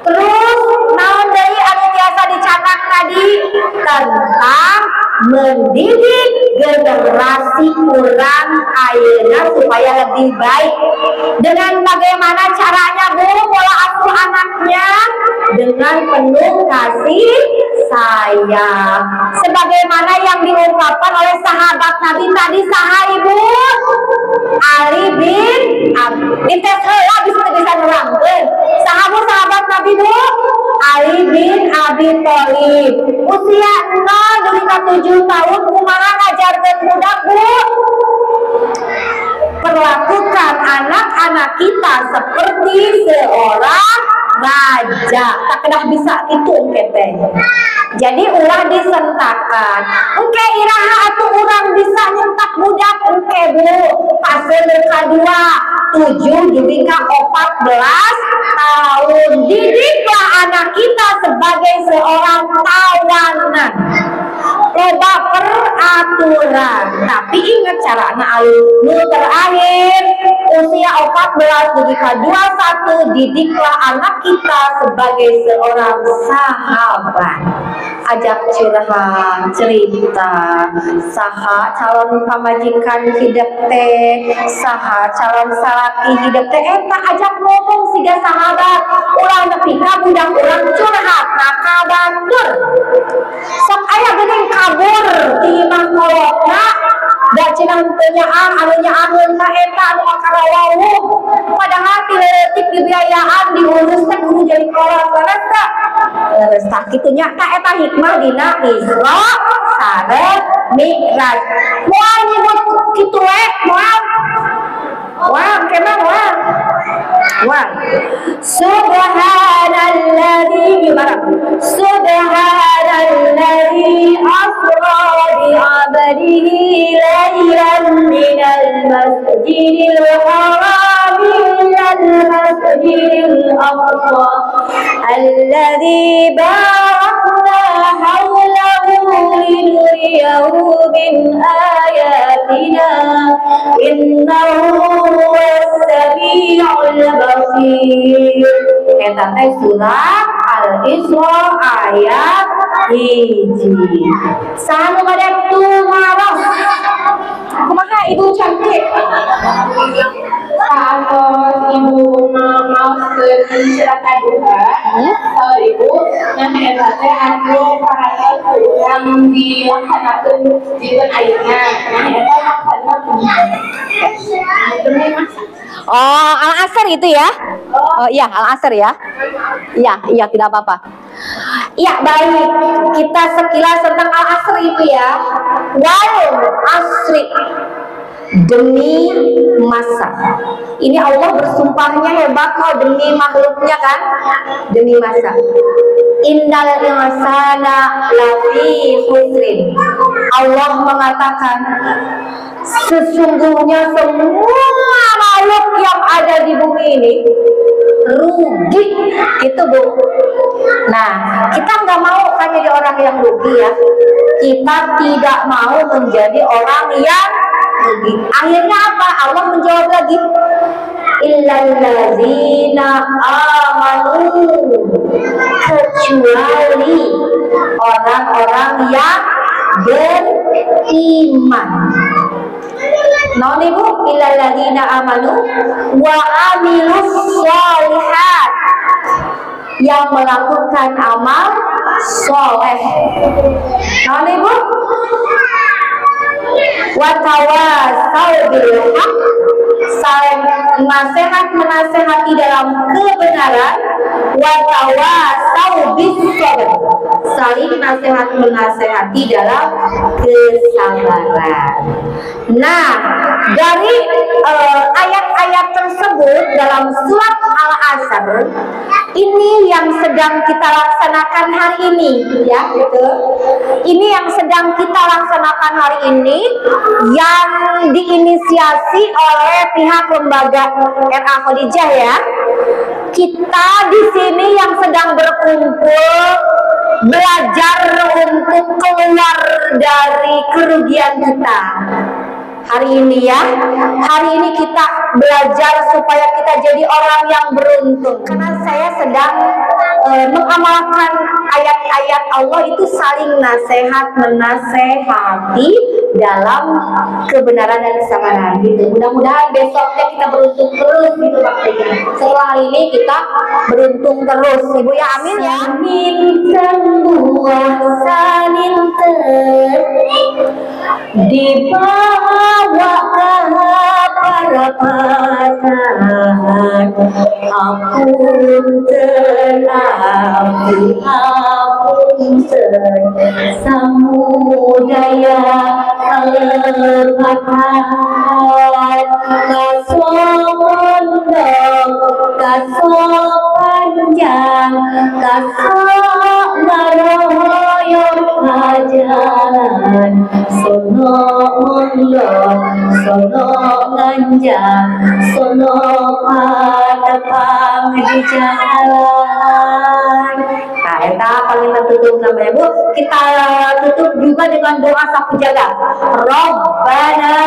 [SPEAKER 1] Terus naon deui anu biasa dicatat tadi tentang mendidik generasi kurang ayeuna supaya lebih baik. Dengan bagaimana caranya Bu? Pola asuh anaknya dengan penuh kasih sayang. Sebagaimana yang diungkapkan oleh sahabat Nabi tadi, saha Ibu? Ali bin Abi. Intes heula bisa nerangkeun. Sahabat Nabi Bu? Ali bin Abi Thalib. Usia 0 dari 7 tahun kumaha ngajarkeun budak Bu? Perlakukan anak-anak kita seperti seorang raja. Tak kedah bisa itu engke. Jadi ulah disentakan. Engke iraha atuh urang bisa nyentak budak engke Bu. Pasal kedua 7 dibika 14 tahun. Didiklah anak kita sebagai seorang tawanan. Loba peraturan. Tapi ingat carana nu terakhir usia 14 dibika 21 didiklah anak kita sebagai seorang sahabat. Ajak curhat, cerita, saha calon pamajikan hidup teh, saha calon salaki hidup teh, eta ajak ngomong siga sahabat. Ulah nepi ka budak urang curhat, maka batur. Sok aya geuning kabur di imah kolotna, da cenah teu nyaang anu nyaangeun mah eta anu akarawawuh. Padahal ti leutik dibiayaan diurus teh kudu jadi kolot leres teh. Leres tah kitu nya ta eta hikmah dina Isra sareng Mi'raj. Moal nyebut kitu we, moal. Wah, kemana wah? Wah. Subhanalladzi asra bi 'abdihi laylan minal masjidil haram ilal masjidil aqsa alladzi barakna hawlahu linuriyahu min ayatina innahu was-sami'ul basir. Eta teh surah Al-Isra ayat 1. Sanu kadek tumaros. Kumaha Ibu cantik?
[SPEAKER 2] Kalau ibu mau menceritakan duha, kalau ibu nah hebatnya aku para yang dilaksanakan di airnya, nah itu maksudnya demi masak.
[SPEAKER 1] Oh, Al-Asr itu ya? Oh iya, Al-Asr ya. Iya, iya tidak apa-apa. Iya, baik. Kita sekilas tentang Al-Asr itu ya. Wal asri, demi masa. Ini Allah bersumpahnya hebat kok, demi makhluknya kan? Demi masa. Innal insana lafi khusrin. Allah mengatakan sesungguhnya semua makhluk yang ada di bumi ini rugi, itu Bu. Nah, kita nggak mau kan jadi orang yang rugi ya. Kita tidak mau menjadi orang yang rugi. Akhirnya apa? Allah menjawab lagi, illallazina amanu, kecuali orang-orang yang beriman. Non ibu, illalladzina amanu wa amilus sholihat, yang melakukan amal soleh. Non ibu, watawasau bil haq, saling menasehati dalam kebenaran, watawasau bis sabr, saling menasehati dalam kesabaran. Nah, dari ayat-ayat tersebut dalam surat Al-Asr ini yang sedang kita laksanakan hari ini ya, gitu. Ini yang sedang kita laksanakan hari ini yang diinisiasi oleh pihak lembaga RA Khadijah ya. Kita di sini yang sedang berkumpul belajar untuk keluar dari kerugian kita. Hari ini ya, hari ini kita belajar supaya kita jadi orang yang beruntung. Karena saya sedang mengamalkan ayat-ayat Allah itu saling menasehati dalam kebenaran dan kesabaran gitu. Mudah-mudahan besoknya kita beruntung terus gitu maksudnya. Setelah hari ini kita beruntung terus, Ibu ya, amin ya. Amin sembuh sanin dibawa ke para patahan, apunten samudaya kelebatan, kaso panjang, kaso ngaroyong kajalan, sono nganjang, sono padapang di jalan. Nah, eta paling tertutup namanya Bu. Kita tutup juga dengan doa sapu jaga. Robbana